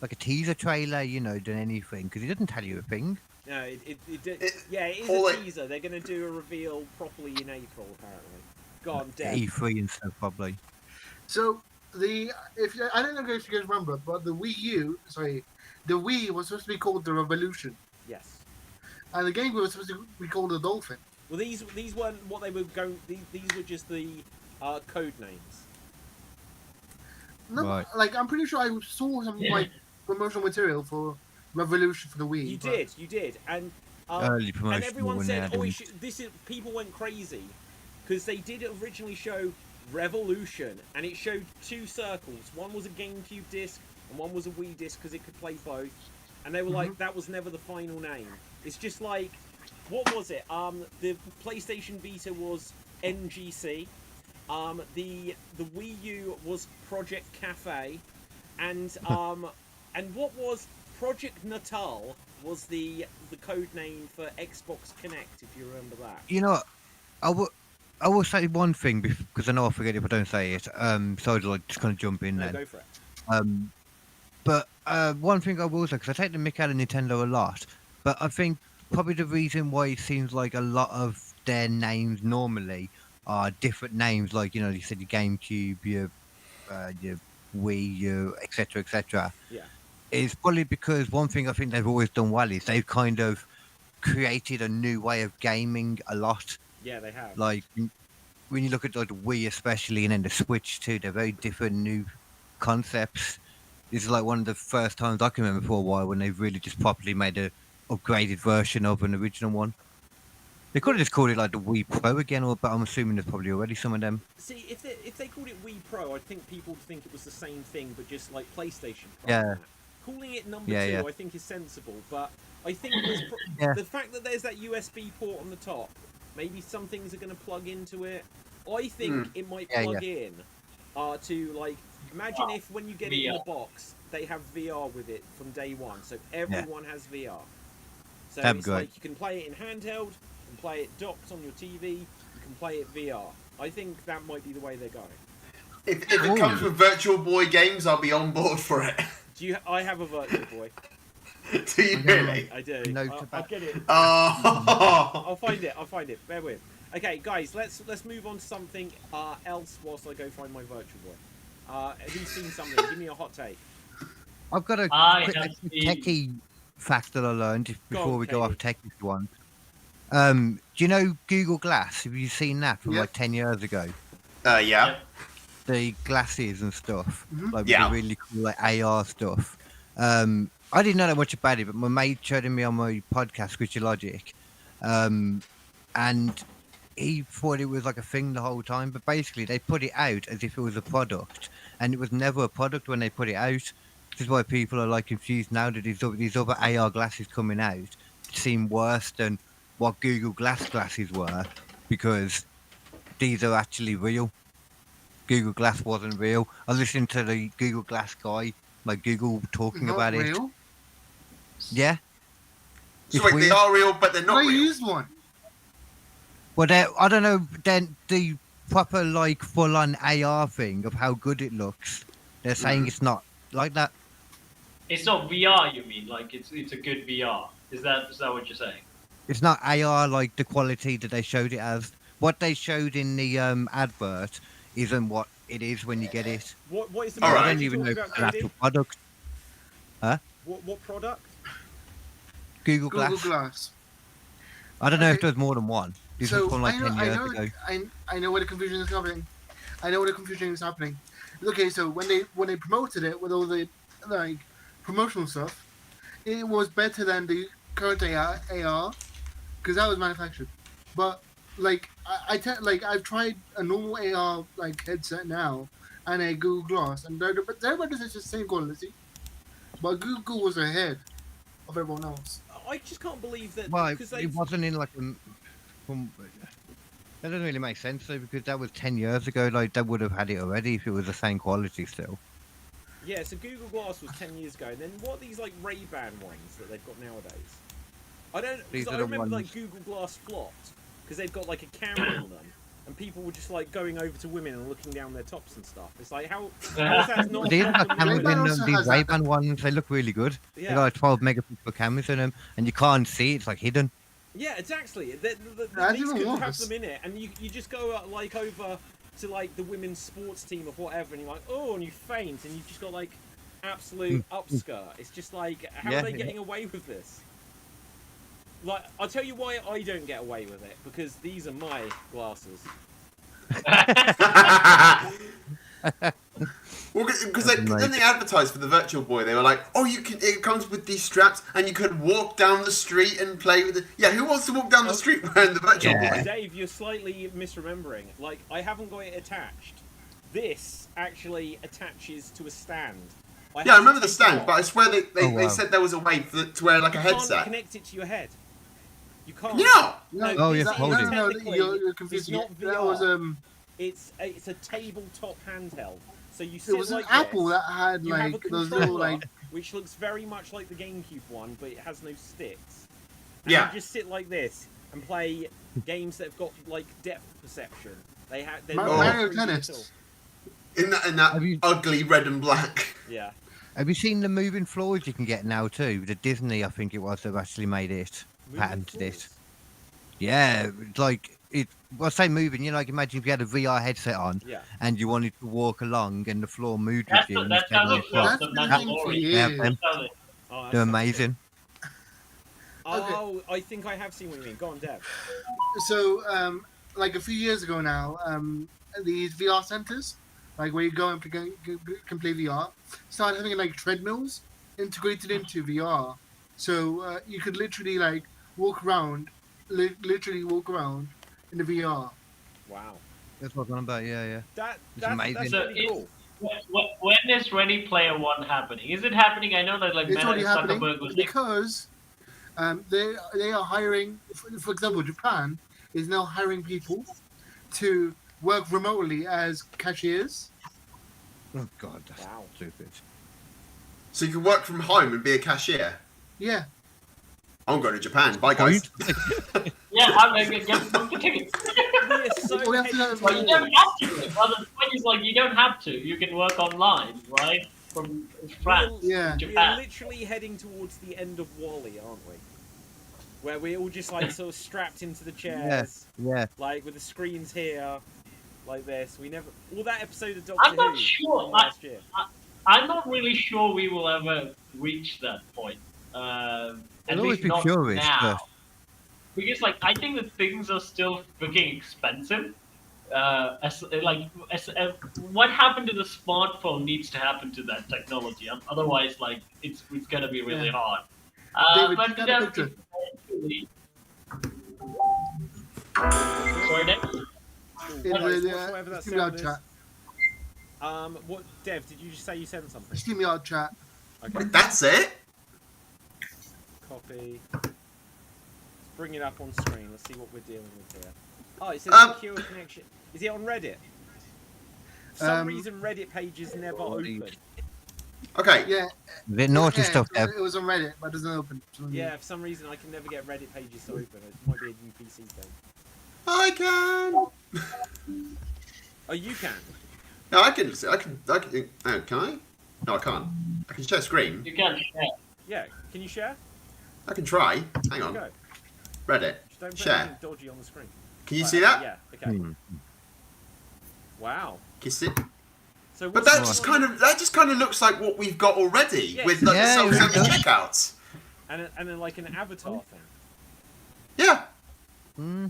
like a teaser trailer, you know, than anything, because it doesn't tell you a thing. No, it yeah, it is all a it- teaser. They're going to do a reveal properly in April, apparently. God damn. E3 and stuff probably. So I don't know if you guys remember, but the Wii was supposed to be called the Revolution, Yes. and the Game Boy was supposed to be called the Dolphin. Well, these weren't what they were going. These were just the code names. No, Right. like I'm pretty sure I saw some like promotional material for Revolution for the Wii. You did, and Early and promotion. everyone when they said, had "Oh, them. this is." People went crazy because they did originally show Revolution, and it showed two circles. One was a GameCube disc, and one was a Wii disc because it could play both. And they were like, "That was never the final name." It's just like, what was it? The PlayStation Vita was NGC. The Wii U was Project Cafe, and what was Project Natal was the code name for Xbox Connect, if you remember that. You know, I will say one thing because I know I'll forget if I don't say it. So I'll like, just kind of jump in No, then. go for it. But one thing I will say, because I take the mick out of Nintendo a lot, but I think probably the reason why it seems like a lot of their names normally are different names, like, you know, you said your GameCube, your Wii, your etc., Yeah. is probably because one thing I think they've always done well is they've kind of created a new way of gaming a lot. Yeah, they have. Like, when you look at like the Wii especially, and then the Switch too, they're very different new concepts. This is like one of the first times I can remember for a while when they've really just properly made a upgraded version of an original one. They could have just called it like the Wii Pro again, but I'm assuming there's probably already some of them. See, if they called it Wii Pro, I think people would think it was the same thing, but just like PlayStation Pro. Yeah. Calling it number Yeah, 2, yeah. I think is sensible, but I think there's Yeah. the fact that there's that USB port on the top, maybe some things are going to plug into it. I think it might Yeah, plug in to, like, imagine if when you get it in the VR. box, they have VR with it from day one, so everyone has VR. So That'd be it's great. like you can play it in handheld, you can play it docked on your TV, you can play it VR. I think that might be the way they're going. If it comes with Virtual Boy games, I'll be on board for it. I have a Virtual Boy. Do you really? I do. No I'll tobacco. get it. Oh. I'll find it. Bear with. Okay, guys, let's move on to something else whilst I go find my virtual boy. Who's seen something? Give me a hot take. I've got a I quick have seen- techie fact that I learned before on, we go off Katie. techie one. Do you know Google Glass? Have you seen that from Yeah. like 10 years ago? Yeah. The glasses and stuff, Mhm. like with Yeah. the really cool like AR stuff. I didn't know that much about it, but my mate showed it me on my podcast, Sketchy Logic, and he thought it was like a thing the whole time. But basically, they put it out as if it was a product, and it was never a product when they put it out. This is why people are like confused now that these other AR glasses coming out seem worse than what Google Glass glasses were, because these are actually real. Google Glass wasn't real. I listened to the Google Glass guy, like Google talking Not about it. real. Yeah. So It's wait, they weird. are real, but they're not I real. used one. Well, I don't know. Then the proper like full-on AR thing of how good it looks, they're saying it's not like that. It's not VR, you mean? Like it's a good VR. Is that what you're saying? It's not AR like the quality that they showed it as. What they showed in the advert isn't what it is when you get it. What is the All product right. I don't you're even know talking if it's about, an Cody? actual product. What product? Google Google Glass. Glass. I don't know if Okay. there's more than one. This was from like 10 years ago. I know where the confusion is happening. I know where the confusion is happening. Okay, so when they promoted it with all the like promotional stuff, it was better than the current AR because that was manufactured. But like I've tried a normal AR like headset now and a Google Glass, and they're just the same quality. But Google was ahead of everyone else. I just can't believe that Well, because it wasn't in like a. That doesn't really make sense though, because that was 10 years ago. Like they would have had it already if it was the same quality still. yeah. So Google Glass was 10 years ago, and then what are these like Ray-Ban ones that they've got nowadays? I don't. These Because are I the remember like ones- Google Glass flopped because they've got like a camera on them, and people were just like going over to women and looking down their tops and stuff. It's like how is that not? These a are problem cameras with Ray-Ban in also them. These has that. Ray-Ban ones, they look really good. They Yeah. got like 12 megapixel cameras in them, and you can't see. It's like hidden. Yeah, exactly. That's These even could have worse. them in it, and you just go like over to like the women's sports team or whatever, and you're like, oh, and you faint, and you've just got like absolute upskirt. It's just like, how Yeah, are they yeah. getting away with this? Like, I'll tell you why I don't get away with it, because these are my glasses. Well, because That's then nice. they advertised for the Virtual Boy. They were like, "Oh, it comes with these straps, and you could walk down the street and play with it." Yeah, who wants to walk down the street wearing the Virtual Yeah. Boy? Dave, you're slightly misremembering. Like, I haven't got it attached. This actually attaches to a stand. Yeah, I remember the stand, but I swear they Oh, wow. said there was a way to wear like a You can't headset. connect it to your head. You can't. Yeah. Oh, this yeah, is hold it. No, technically- you're it's confusing. not it. That was VR. It's a tabletop handheld. So you sit it was an like Apple this, that had you have like a those little controller, like which looks very much like the GameCube one, but it has no sticks. And Yeah. you just sit like this and play games that have got like depth perception. They're Mario not 3D at Tennis. all. In that Have you- ugly red and black. Yeah. Have you seen the moving floors you can get now too? The Disney, I think it was, that actually made it, Moving patented it. floors. Yeah, it's like it. Well, I say moving. You know, like imagine if you had a VR headset on Yeah. and you wanted to walk along and the floor moved with That's you. and that's you how stayed on it the floor. that's the been a thing for Mandalorian. Yeah, years. man. That's how it- Oh, that They're sounds amazing. good. Oh, I think I have seen what you mean. Go on, Deb. So, like a few years ago now, these VR centers, like where you go and can play VR, started having like treadmills integrated into VR. So you could literally like walk around, literally walk around in the VR. Wow. That's what I'm on about. Yeah. That's amazing. So really cool. When is Ready Player One happening? Is it happening? I know that like It's already happening Zuckerberg was like, because they are hiring. For example, Japan is now hiring people to work remotely as cashiers. Oh God, that's Wow. stupid. So you can work from home and be a cashier. Yeah. I'm going to Japan. Bye, guys. yeah, I'm gonna get the tickets. We are so All you have to do is, But you headed don't have to. Well, the point is like you don't have to. You can work online, right? From France, Yeah. from We are Japan. literally heading towards the end of Wall-E, aren't we? where we're all just like sort of strapped into the chairs, Yeah. like with the screens here, like this. We never. All that episode of Doctor I'm not Who sure. from last year. I'm not really sure we will ever reach that point. At I'll least always be not curious, now. but Because like I think that things are still freaking expensive. What happened to the smartphone needs to happen to that technology. Otherwise, like it's gonna be really hard. David, But you got a picture. Sorry, Nick. Whatever that StreamYard sound is. chat. What, Dev? Did you just say you sent something? StreamYard chat. Okay. Wait, that's it? Copy. Let's bring it up on screen. Let's see what we're dealing with here. Oh, it says secure connection. Is it on Reddit? For some reason, Reddit pages never open. Okay. Yeah. bit naughty stuff, Dev. It was on Reddit, but it doesn't open. Yeah, for some reason, I can never get Reddit pages to open. It might be a new PC thing. I can. Oh, you can? No, I can. Oh, can I? No, I can't. I can share screen. You can share. Yeah. Can you share? I can try. Hang on. Go. Reddit. Just don't put Share. anything dodgy on the screen. Can you Right, see that? Yeah. Okay. Hmm. Wow. Can you see? So But what's that just kind of looks like what we've got already Yes. with like Yeah, the it self-service does. checkouts. and then like an avatar thing. Yeah. Hmm.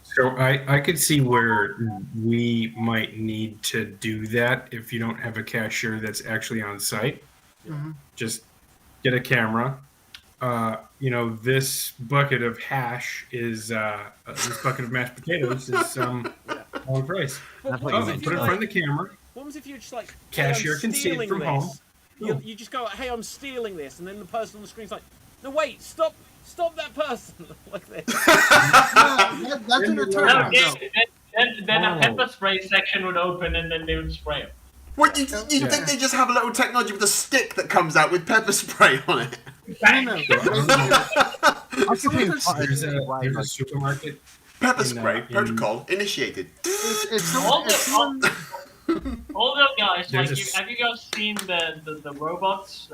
So I could see where we might need to do that if you don't have a cashier that's actually on site. Mhm. Just get a camera. This bucket of hash is this bucket of mashed potatoes is on price. But That's what what was you if meant Put it you in like, front of the camera. what was if you're just like, Cashier hey, can I'm see it stealing from this. home. You just go, hey, I'm stealing this, and then the person on the screen's like, no, wait, stop that person, like this. That's an No, eternal. then a pepper spray section would open and then they would spray it. What you think they just have a little technology with a stick that comes out with pepper spray on it? No. I can see There's a like, Pepper supermarket. In, spray in- protocol initiated. It's All not. all those guys, There's like, a s- have you guys seen the robots?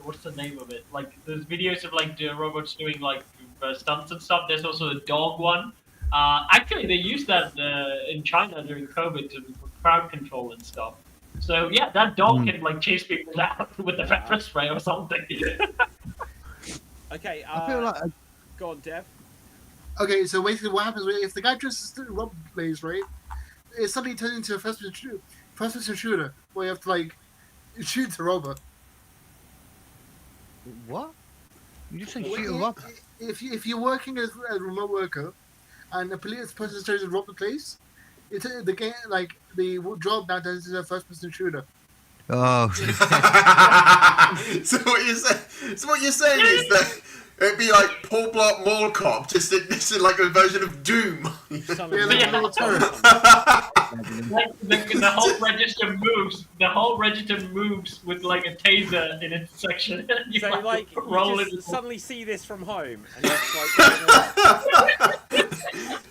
What's the name of it? Like, there's videos of like the robots doing like stunts and stuff. There's also a dog one. Actually, they used that in China during COVID to crowd control and stuff. So yeah, that dog can like chase people down with the pepper spray or something. Okay, I feel like go on, Dev. Okay, so basically, what happens if the guy dresses to Rob plays, right? It suddenly turns into a first-person shooter where you have to like shoot the robot. what? You just say Well, shoot a up. If you're working as a remote worker, and a police person tries to rob the place, it's the game like the job now turns into a first-person shooter. Oh, So what you're saying is that it'd be like Paul Blart Mall Cop, just in like a version of Doom. Son of Yeah, a- like a little turret. Like, the whole register moves. The whole register moves with like a taser in its section. You So like, roll you it. just suddenly see this from home, and you're just like,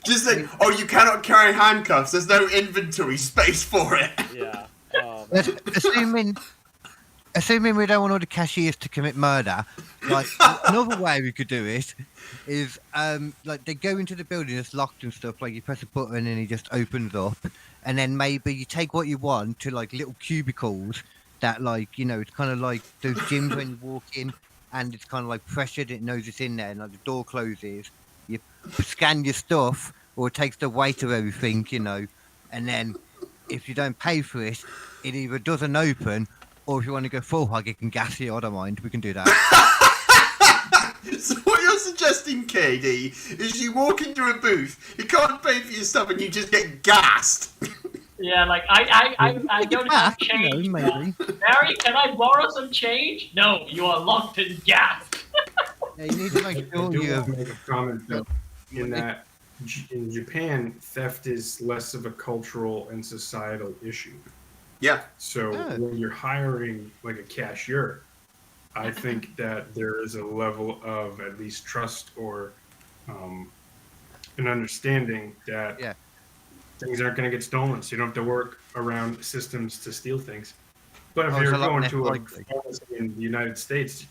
Just like, oh, you cannot carry handcuffs. There's no inventory space for it. yeah. assuming we don't want all the cashiers to commit murder, like another way we could do it is like they go into the building, it's locked and stuff. Like you press a button and it just opens up, and then maybe you take what you want to like little cubicles that it's kind of like those gyms when you walk in and it's kind of like pressured. It knows it's in there, and like the door closes. You scan your stuff, or it takes the weight of everything, and then if you don't pay for it, it either doesn't open, or if you want to go full hug, it can gas you. I don't mind. We can do that. So what you're suggesting, KD, is you walk into a booth, you can't pay for your stuff, and you just get gassed. Yeah, like I don't have change. maybe. Mary, can I borrow some change? No, you are locked in gas. Yeah, you need to make I sure do you want to make a comment though, in that in Japan, theft is less of a cultural and societal issue. Yeah. So Yeah. when you're hiring like a cashier, I think that there is a level of at least trust or an understanding that Yeah. things aren't going to get stolen, so you don't have to work around systems to steal things. But if Oh, it's you're a lot going less to a likely. pharmacy in the United States,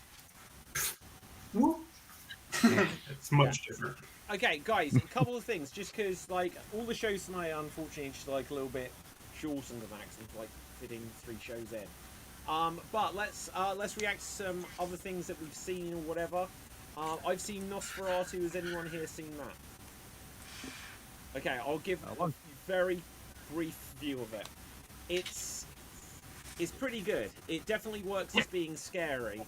It's much different. Okay, guys, a couple of things. Just because, like, all the shows tonight, unfortunately, just like a little bit shortened than that, 'cause I'm, like fitting 3 shows in. But let's react to some other things that we've seen or whatever. I've seen Nosferatu. Has anyone here seen that? Okay, I'll give a very brief view of it. It's pretty good. It definitely works as being scary.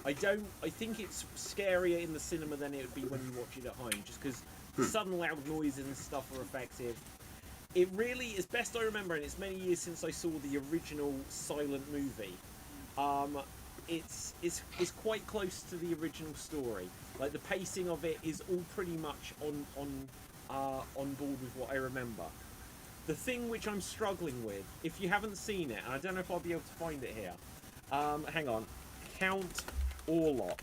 I think it's scarier in the cinema than it would be when you watch it at home, just because the sudden loud noises and stuff are effective. It really, as best I remember, and it's many years since I saw the original silent movie, it's quite close to the original story. Like, the pacing of it is all pretty much on board with what I remember. The thing which I'm struggling with, if you haven't seen it, and I don't know if I'll be able to find it here, hang on, Count Orlok.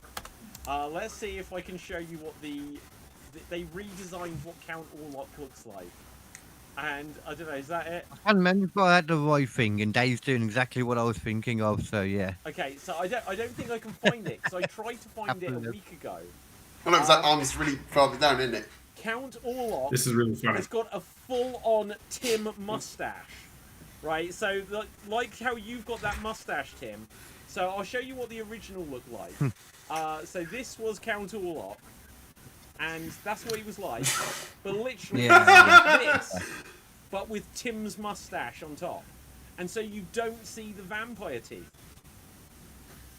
Let's see if I can show you what they redesigned what Count Orlok looks like. And I don't know, is that it? I can't remember if I had the right thing, and Dave's doing exactly what I was thinking of. So yeah. Okay, so I don't think I can find it because I tried to find it a week ago. Well, no, that arm's really farther down, isn't it? Count Orlok. This is really funny. Has got a full-on Tim mustache, right? So like how you've got that mustache, Tim. So I'll show you what the original looked like. So this was Count Orlok, and that's what he was like. But literally, this, but with Tim's mustache on top, and so you don't see the vampire teeth.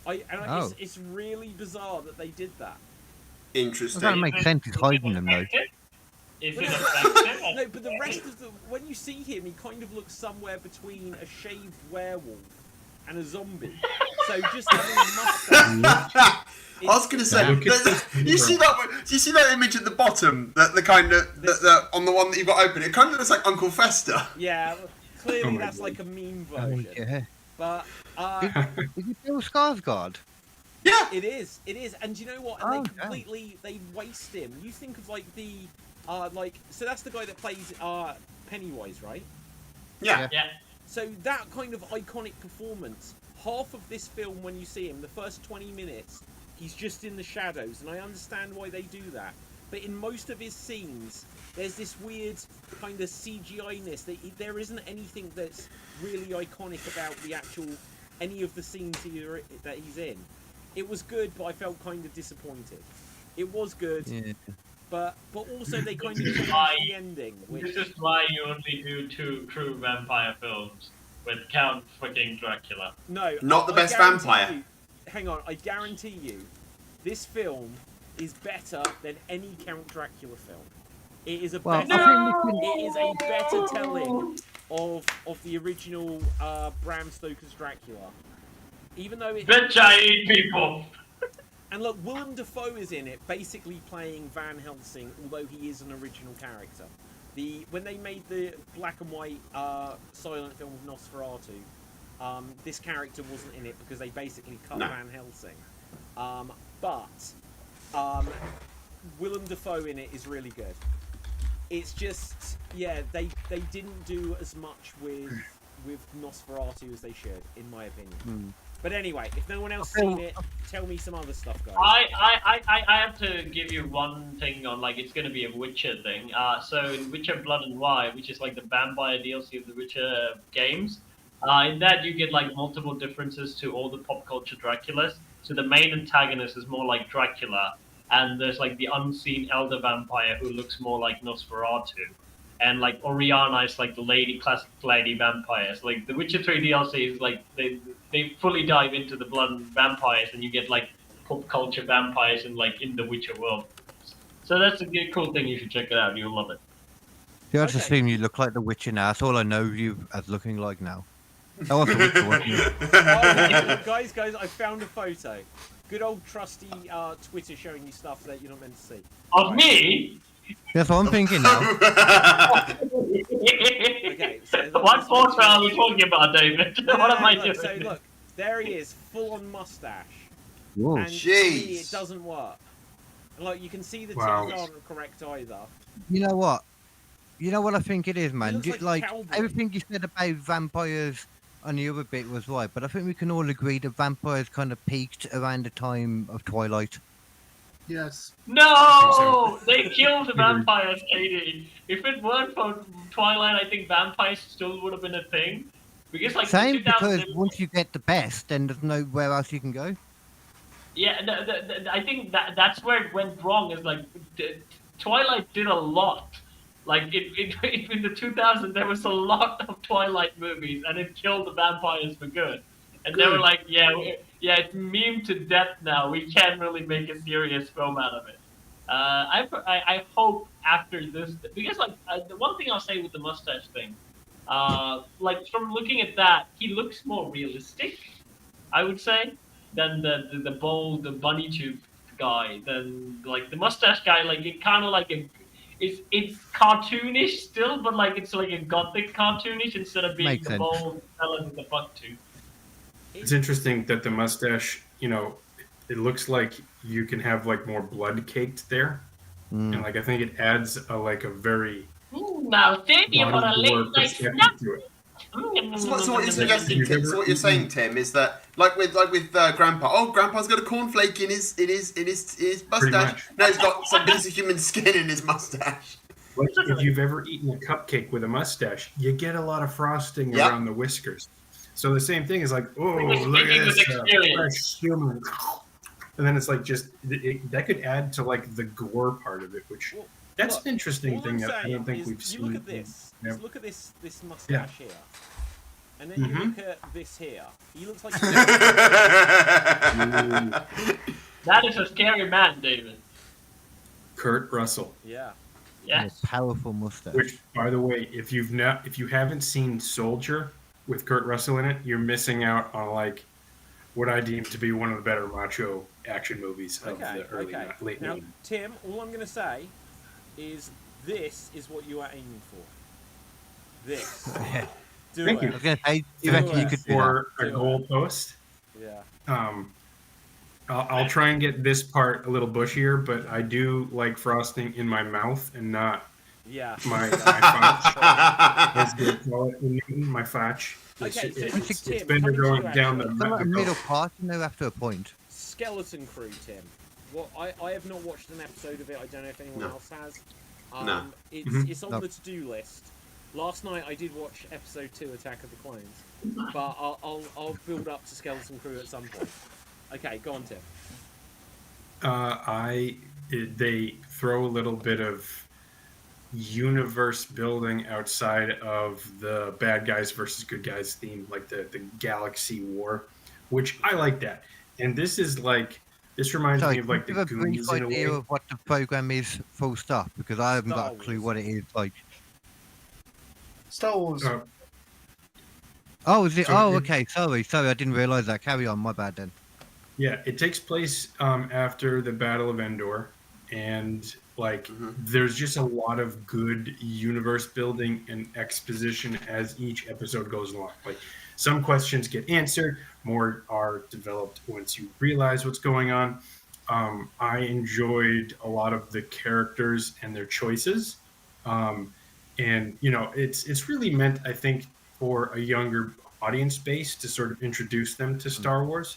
It's really bizarre that they did that. Interesting. That makes sense. He's hiding them though. Is it effective? No, but the rest of when you see him, he kind of looks somewhere between a shaved werewolf and a zombie. So just having a mustache. I was going to say, you see that image at the bottom, the kind of on the one that you've got open. It kind of looks like Uncle Fester. Yeah, clearly my that's God. like a meme version. Yeah. But Is it Bill Skarsgård? Yeah. it is, and you know what? And they waste him. You think of like the so that's the guy that plays Pennywise, right? Yeah. Yeah. So that kind of iconic performance. Half of this film, when you see him, the first 20 minutes, he's just in the shadows, and I understand why they do that. But in most of his scenes, there's this weird kind of CGI-ness. There isn't anything that's really iconic about any of the scenes that he's in. It was good, but I felt kind of disappointed. It was good, but also they kind of changed the ending. This is why you only do 2 true vampire films with Count fucking Dracula. No, Not the best guarantee vampire. you- hang on, I guarantee you, this film is better than any Count Dracula film. It is a Well, better. It is a better telling of the original Bram Stoker's Dracula. Even though it. Bitch, I eat people! And look, Willem Dafoe is in it, basically playing Van Helsing, although he is an original character. When they made the black and white silent film of Nosferatu, this character wasn't in it because they basically cut Van Helsing. But Willem Dafoe in it is really good. It's just, they didn't do as much with Nosferatu as they should, in my opinion. But anyway, if no one else seen it, tell me some other stuff, guys. I have to give you one thing on, like, it's going to be a Witcher thing. So in Witcher Blood and Wine, which is like the vampire DLC of the Witcher games, in that you get like multiple differences to all the pop culture Draculas. So the main antagonist is more like Dracula, and there's like the unseen elder vampire who looks more like Nosferatu. And like Oriana is like the classic lady vampires. Like the Witcher 3 DLC is like they fully dive into the blood and vampires, and you get like pop culture vampires in the Witcher world. So that's a good, cool thing. You should check it out. You'll love it. Yeah, I just assume you look like the Witcher now. That's all I know you as looking like now. That was the Witcher, wasn't it? Oh, guys, I found a photo. Good old trusty Twitter showing you stuff that you're not meant to see. Of me? That's what I'm thinking now. Okay, so What photo are we talking about, David? What am I doing? So look, there he is, full on mustache. Whoa. And to Jeez. me, it doesn't work. And like you can see the Wow. teeth aren't correct either. You know what? You know what I think it is, man? looks like a Like cowboy. everything you said about vampires on the other bit was right, but I think we can all agree that vampires kind of peaked around the time of Twilight. Yes. No, they killed the vampires, Katie. If it weren't for Twilight, I think vampires still would have been a thing. Because like Same, 2000, because once you get the best, then there's nowhere else you can go. yeah, I think that's where it went wrong. Is like Twilight did a lot. Like in the 2000s, there was a lot of Twilight movies, and it killed the vampires for good. And they were like, yeah, it's meme to death now. We can't really make a serious film out of it. I hope after this, because like the one thing I'll say with the mustache thing, like from looking at that, he looks more realistic, I would say, than the bold, the bunny tube guy. Than like the mustache guy, like it kind of like it's cartoonish still, but like it's like a gothic cartoonish instead of being Makes the sense. bold fella with the buck tooth. It's interesting that the mustache, it looks like you can have like more blood caked there, and like I think it adds a very Now, thank you for a bottom late door night perspective snack. to it. So what you're suggesting, Tim? So what you're saying, Tim, is that like with Grandpa? Oh, Grandpa's got a cornflake in his mustache. much. No, he's got some piece of human skin in his mustache. Like if you've ever eaten a cupcake with a mustache, you get a lot of frosting Yep. around the whiskers. So the same thing is like, oh, We're look speaking at with this experience. fresh human. And then it's like that could add to like the gore part of it, which Well, that's look, an interesting all thing I'm that I saying don't think is we've you seen. look at this. Yeah. Just look at this mustache here, and then you look at this here. He looks like That is a scary man, David. Kurt Russell. yeah. Yes. A powerful mustache. Which, by the way, if you haven't seen Soldier with Kurt Russell in it, you're missing out on like what I deem to be one of the better macho action movies of the early late Now, 90s. Tim, all I'm going to say is this is what you are aiming for. This. Do Thank it. I was going to say, you Do reckon you it. could do that? For a Do it. goal post. Yeah. I'll try and get this part a little bushier, but I do like frosting in my mouth and not Yeah. my fotch. As they call it in Newton, my fotch. Okay, so It's Tim, been coming to going you, down actually. the Some middle part, after a point. Skeleton Crew, Tim. Well, I have not watched an episode of it. I don't know if anyone No. else has. No. It's on No. the to-do list. Last night I did watch episode 2, Attack of the Clones, but I'll build up to Skeleton Crew at some point. Okay, go on, Tim. They throw a little bit of universe building outside of the bad guys versus good guys theme, like the galaxy war, which I like that. And this reminds me of like give the a brief Goonies in a idea way. of what the program is, full stop, because I haven't Star got a clue Wars. what it is like. Star Wars. Oh, is it? So Oh, it- okay. Sorry, I didn't realise that. Carry on, my bad then. Yeah, it takes place after the Battle of Endor, and like there's just a lot of good universe building and exposition as each episode goes along. Like some questions get answered, more are developed once you realize what's going on. I enjoyed a lot of the characters and their choices, and it's really meant, I think, for a younger audience base to sort of introduce them to Star Wars.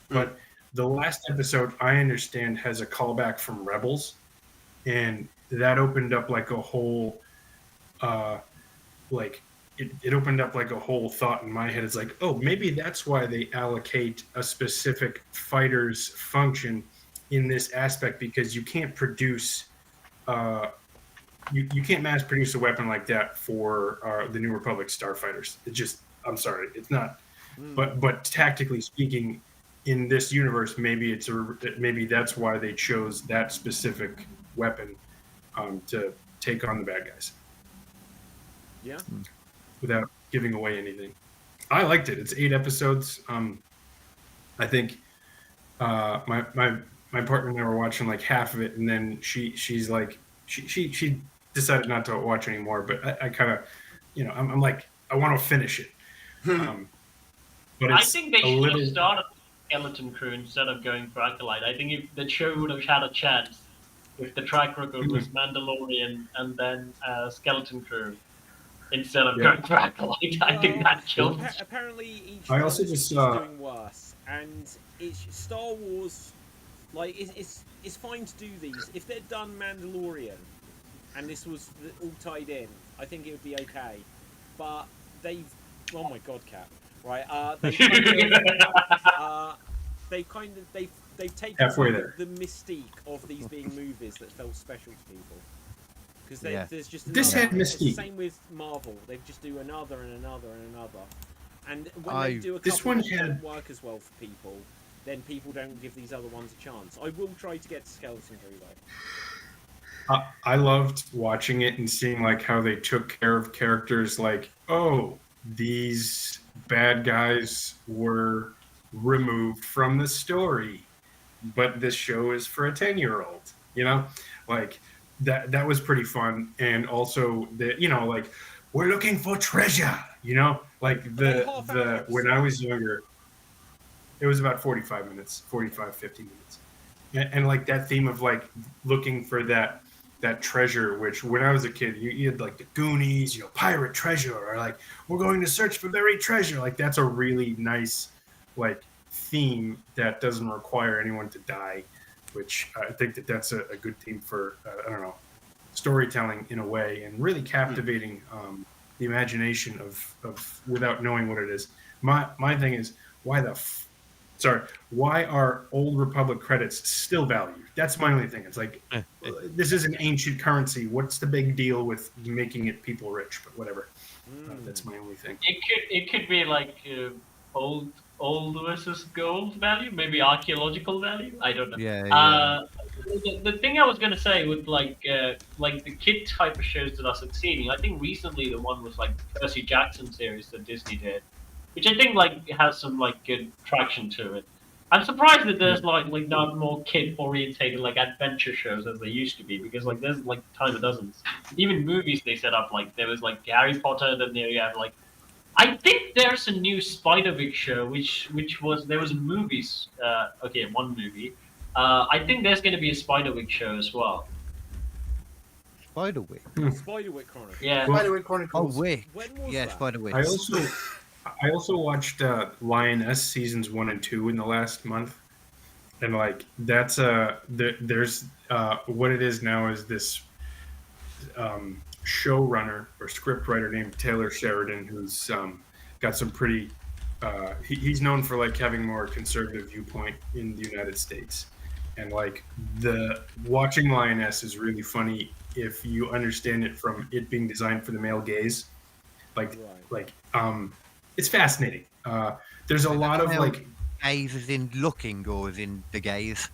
But the last episode, I understand, has a callback from Rebels, and that opened up like a whole, it opened up like a whole thought in my head. It's like, oh, maybe that's why they allocate a specific fighter's function in this aspect, because you can't produce, you can't mass produce a weapon like that for the New Republic starfighters. It just, I'm sorry, it's not. But tactically speaking, in this universe, maybe maybe that's why they chose that specific weapon to take on the bad guys. Yeah. Without giving away anything. I liked it. It's 8 episodes. I think my partner and I were watching like half of it, and then she's like she decided not to watch anymore. But I kind of, I'm like, I want to finish it. But I it's think they a should little. have started Skeleton Crew instead of going for Acolyte. I think if the show would have had a chance if the track record was Mandalorian and then Skeleton Crew instead of going for Acolyte. I think that killed it. Apparently, each I one also is just doing worse, and it's Star Wars Like, it's fine to do these. If they'd done Mandalorian, and this was all tied in, I think it would be okay. But they've, oh my god, Cap, right? They've taken Halfway there. the mystique of these being movies that felt special to people. Because there's just This another. had It's the mystique. same with Marvel. They just do another and another and another. And when I- they do a This couple one that don't had- work as well for people, then people don't give these other ones a chance. I will try to get to Skeleton Crew though. I loved watching it and seeing like how they took care of characters like, oh, these bad guys were removed from the story, but this show is for a 10-year-old, you know, like that was pretty fun. And also the, you know, like, we're looking for treasure, you know, like the when I was younger, it was about 45 minutes, 45, 50 minutes. And like that theme of like looking for that treasure, which when I was a kid, you had like the Goonies, you know, pirate treasure, or like we're going to search for buried treasure. Like that's a really nice like theme that doesn't require anyone to die, which I think that's a good theme for, I don't know, storytelling in a way, and really captivating the imagination of without knowing what it is. My thing is, why are Old Republic credits still valued? That's my only thing. It's like, this is an ancient currency. What's the big deal with making it people rich? But whatever. That's my only thing. It could be like old versus gold value, maybe archaeological value. I don't know. Yeah. The thing I was gonna say with like the kid type of shows that are succeeding, I think recently the one was like Percy Jackson series that Disney did, which I think like has some like good traction to it. I'm surprised that there's like not more kid orientated like adventure shows as they used to be, because like there's like tons of dozens. Even movies they set up, like there was like Harry Potter, then there you have like, I think there's a new Spiderwick show which was, there was movies, one movie. I think there's going to be a Spiderwick show as well. Spiderwick. Spiderwick Chronicles. Yeah. Spiderwick Oh, Chronicles. Wick. When was Yeah, that? Spiderwick. I also watched Lioness seasons 1 and 2 in the last month, and like that's there's what it is now is this showrunner or scriptwriter named Taylor Sheridan, who's got some pretty he's known for like having more conservative viewpoint in the United States, and like the watching Lioness is really funny if you understand it from it being designed for the male gaze, it's fascinating. There's a lot of like gaze as in looking or as in the gaze.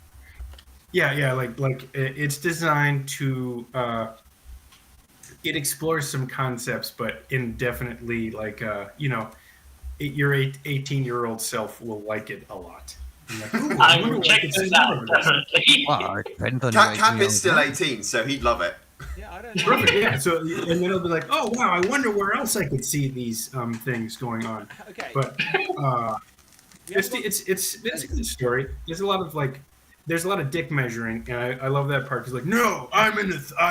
yeah like it's designed to it explores some concepts, but indefinitely like your 18-year-old self will like it a lot. Like, I would check this out, definitely. Well, it depends on Cap your is still 18, so he'd love it. Yeah, I don't know. Perfect, yeah. So, and then it'll be like, oh wow, I wonder where else I could see these things going on. Okay. But it's a good story. There's a lot of dick measuring, and I love that part because like, no, I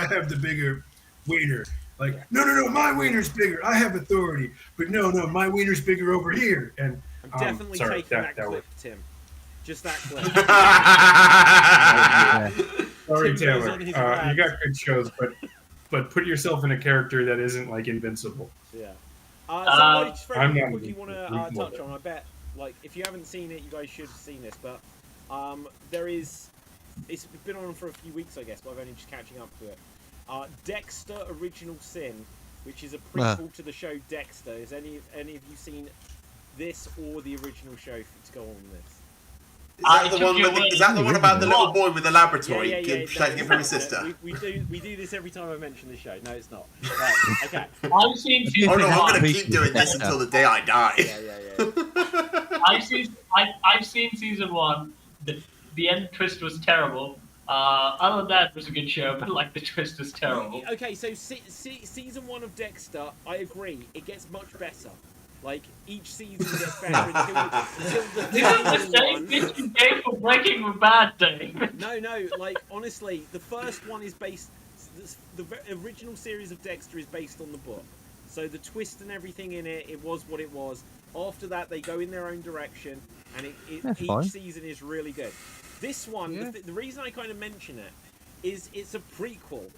have the bigger wiener. Like, no, my wiener's bigger. I have authority. But no, my wiener's bigger over here. And I'm definitely sorry, taking that clip, was- Tim. Just that clip. Sorry, Tim goes Taylor. on his You rant. got good shows, but put yourself in a character that isn't like invincible. Yeah. So I just I'm very not quickly want to reading more. touch on. I bet, like, if you haven't seen it, you guys should have seen this. But it's been on for a few weeks, I guess, but I've only just catching up to it. Dexter: Original Sin, which is a prequel to the show Dexter. Has any of you seen this or the original show to go on this? Is that the one about the little boy with the laboratory protecting him from his no, sister? we do this every time I mention the show. No, it's not. Right, okay. I've seen Oh season no, I'm one. going to keep doing this until the day I die. Yeah. I've seen season one. The end twist was terrible. Other than that, it was a good show, but like the twist was terrible. Okay, so season 1 of Dexter, I agree, it gets much better. Like each season gets better until the Isn't the final same one. bitch you gave for Breaking Bad, Dave? No, like honestly, the first one is based. The original series of Dexter is based on the book, so the twist and everything in it was what it was. After that, they go in their own direction, and each fine. season is really good. This one, Yeah. the reason I kind of mention it is it's a prequel,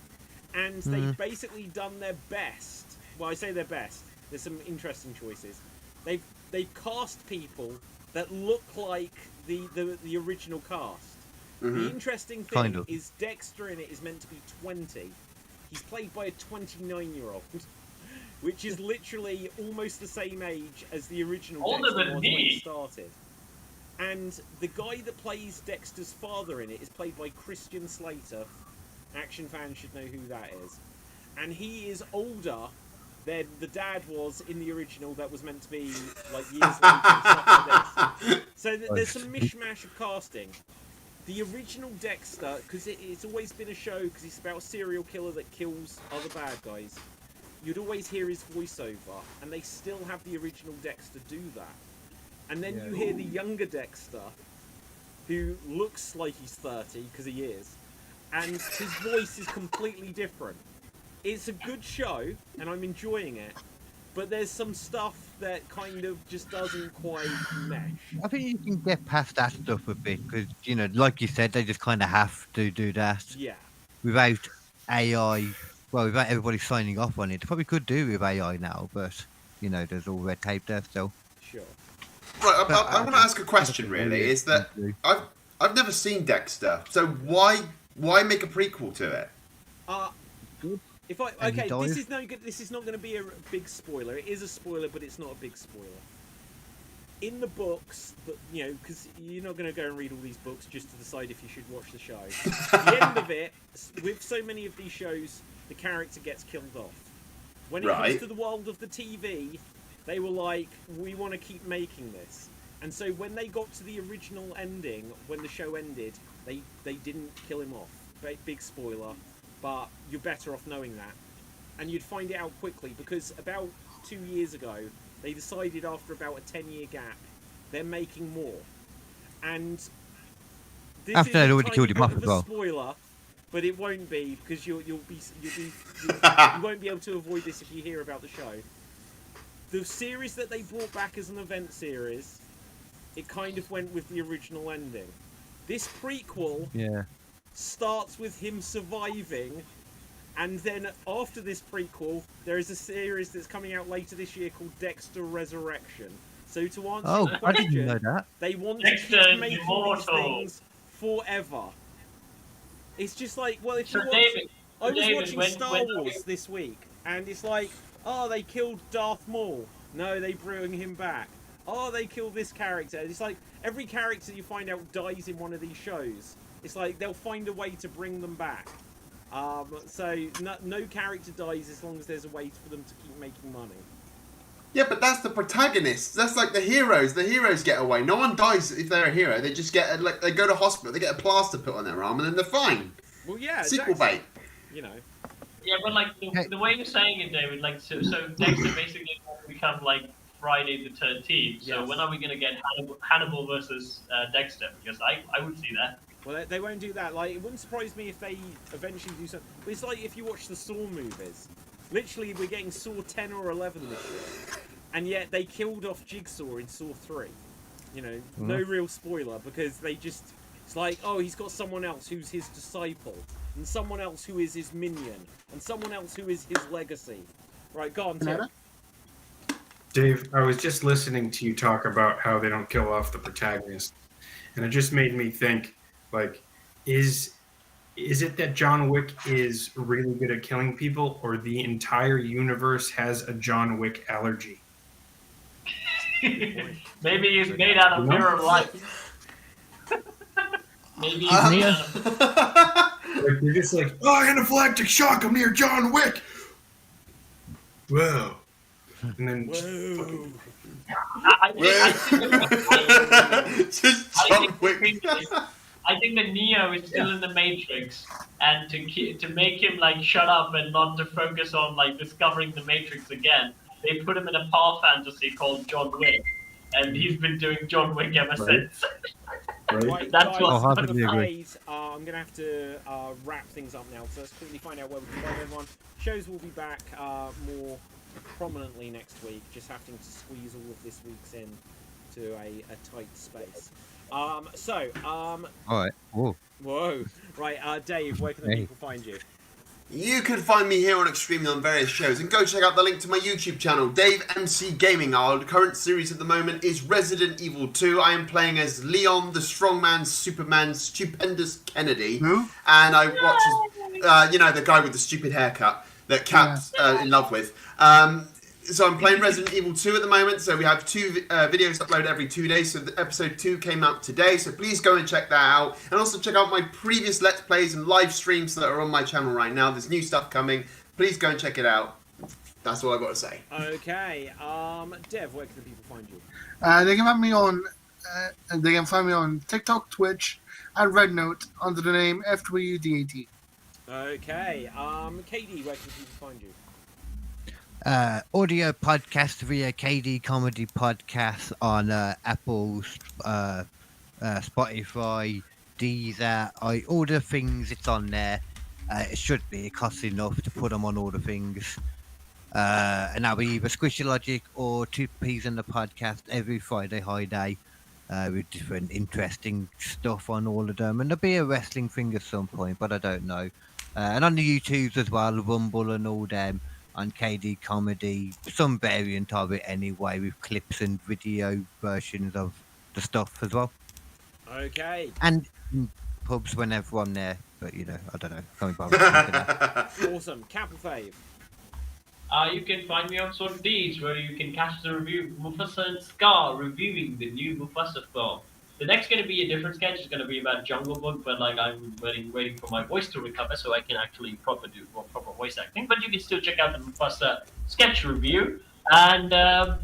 and they've basically done their best. Well, I say their best. There's some interesting choices. They've cast people that look like the original cast. The interesting thing Kind of. is Dexter in it is meant to be 20. He's played by a 29-year-old, which is literally almost the same age as the original Older Dexter than was me. when it started. And the guy that plays Dexter's father in it is played by Christian Slater. Action fans should know who that is. And he is older than the dad was in the original that was meant to be like years later and stuff like this. So there's some mishmash of casting. The original Dexter, because it's always been a show, because it's about a serial killer that kills other bad guys, you'd always hear his voiceover, and they still have the original Dexter do that. And then you hear the younger Dexter, who looks like he's 30, because he is, and his voice is completely different. It's a good show, and I'm enjoying it, but there's some stuff that kind of just doesn't quite mesh. I think you can get past that stuff a bit because, you know, like you said, they just kind of have to do that Yeah. without AI. Well, without everybody signing off on it. They probably could do with AI now, but, you know, there's all red tape there still. Sure. Right, But, I want to ask a question. Really, is that I've never seen Dexter, so why make a prequel to it? If I And he okay, dies? this is not going to be a big spoiler. It is a spoiler, but it's not a big spoiler. In the books, but you know, because you're not going to go and read all these books just to decide if you should watch the show. The end of it, with so many of these shows, the character gets killed off. When it comes to the world of the TV, they were like, we want to keep making this. And so when they got to the original ending, when the show ended, they didn't kill him off. Big spoiler, but you're better off knowing that. And you'd find it out quickly, because about 2 years ago, they decided after about a 10-year gap, they're making more. And this After is they'd a already tiny killed him bit off of as a well. spoiler, but it won't be, because you won't be able to avoid this if you hear about the show. The series that they brought back as an event series, it kind of went with the original ending. This prequel starts with him surviving, and then after this prequel, there is a series that's coming out later this year called Dexter Resurrection. So to answer your I didn't question, know that. they want Dexter to keep making these Immortal. things forever. It's just like, well, if you So watch... David, I was David, watching when- Star when- Wars this week, and it's like, oh, they killed Darth Maul. No, they bring him back. Oh, they killed this character. It's like, every character you find out dies in one of these shows. It's like, they'll find a way to bring them back. So, no character dies as long as there's a way for them to keep making money. Yeah, but that's the protagonists. That's like the heroes. The heroes get away. No one dies if they're a hero. They just get they go to hospital. They get a plaster put on their arm, and then they're fine. Well, yeah, Sequel exactly. bait. You know. Yeah, but like the way you're saying it, David, like so Dexter basically has become like Friday the 13th. So Yes. when are we gonna get Hannibal versus Dexter? Because I would see that. Well, they won't do that. Like, it wouldn't surprise me if they eventually do something. But it's like if you watch the Saw movies. Literally, we're getting Saw 10 or 11 this year. And yet they killed off Jigsaw in Saw 3. You know, no real spoiler, because they just... It's like, oh, he's got someone else who's his disciple. And someone else who is his minion. And someone else who is his legacy. Right, go on, Tim. Dave, I was just listening to you talk about how they don't kill off the protagonist, and it just made me think, like, is it that John Wick is really good at killing people, or the entire universe has a John Wick allergy? Maybe he's made out of mirror life. Maybe he's made out of... Like, you're just like, oh, anaphylactic shock, I'm near John Wick! Whoa. And then Whoa. I think the Neo is still in the Matrix, and to make him like shut up and not to focus on like discovering the Matrix again, they put him in a power fantasy called John Wick, and he's been doing John Wick ever since. Right, That's guys, what- I'm I agree. afraid I'm going to have to wrap things up now. So let's quickly find out where we can find everyone. Shows will be back more prominently next week, just having to squeeze all of this week's in to a tight space. All right. Whoa. whoa. Right, Dave, where can the Hey. people find you? You can find me here on Xstreamed on various shows, and go check out the link to my YouTube channel, Dave MC Gaming. Our current series at the moment is Resident Evil 2. I am playing as Leon, the strongman, Superman, Stupendous Kennedy, Who? and I watch as, the guy with the stupid haircut that Cap's in love with. So I'm playing Resident Evil 2 at the moment, so we have 2 videos uploaded every 2 days, so the episode 2 came out today, so please go and check that out, and also check out my previous Let's Plays and live streams that are on my channel right now. There's new stuff coming, please go and check it out. That's all I've got to say. Okay, Dev, where can the people find you? They can find me on TikTok, Twitch, and Rednote under the name FWDAT. Okay, KD, where can people find you? Audio podcast via KD Comedy Podcast on Apple, Spotify, Deezer. All the things it's on there. It should be. It costs enough to put them on all the things. And that'll be either Squishy Logic or 2Ps in the podcast every Friday high day with different interesting stuff on all of them. And there'll be a wrestling thing at some point, but I don't know. And on the YouTubes as well, Rumble and all them. On KD Comedy, some variant of it anyway, with clips and video versions of the stuff as well. Okay. And pubs whenever I'm there, but I don't know. Can't be bothered. Awesome. Capital Fave. You can find me on Sword Deeds, where you can catch the review of Mufasa and Scar reviewing the new Mufasa film. The next going to be a different sketch. It's going to be about Jungle Book, but I'm waiting for my voice to recover so I can actually proper voice acting. But you can still check out the Mufasa sketch review. And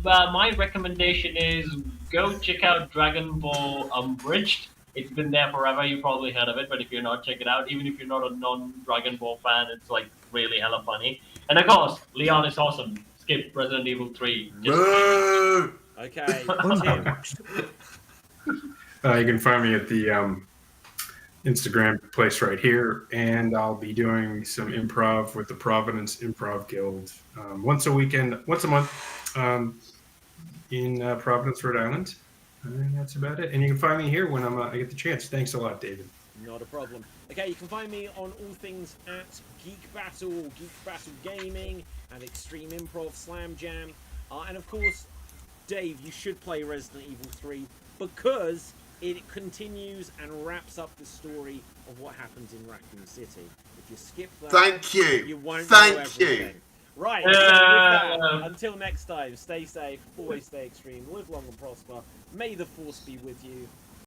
my recommendation is go check out Dragon Ball Unbridged. It's been there forever. You probably heard of it, but if you're not, check it out. Even if you're not a non-Dragon Ball fan, it's really hella funny. And of course, Leon is awesome. Skip Resident Evil 3. Okay, Tim. You can find me at the Instagram place right here, and I'll be doing some improv with the Providence Improv Guild once a month in Providence, Rhode Island. And that's about it. And you can find me here when I get the chance. Thanks a lot, David. Not a problem. Okay, you can find me on all things at Geek Battle, Geek Battle Gaming, and Extreme Improv, Slam Jam. And of course, Dave, you should play Resident Evil 3 because it continues and wraps up the story of what happens in Raccoon City. If you skip that, Thank you. You won't Thank know you. everything. Right, so with that, until next time, stay safe, always stay extreme, live long and prosper. May the force be with you.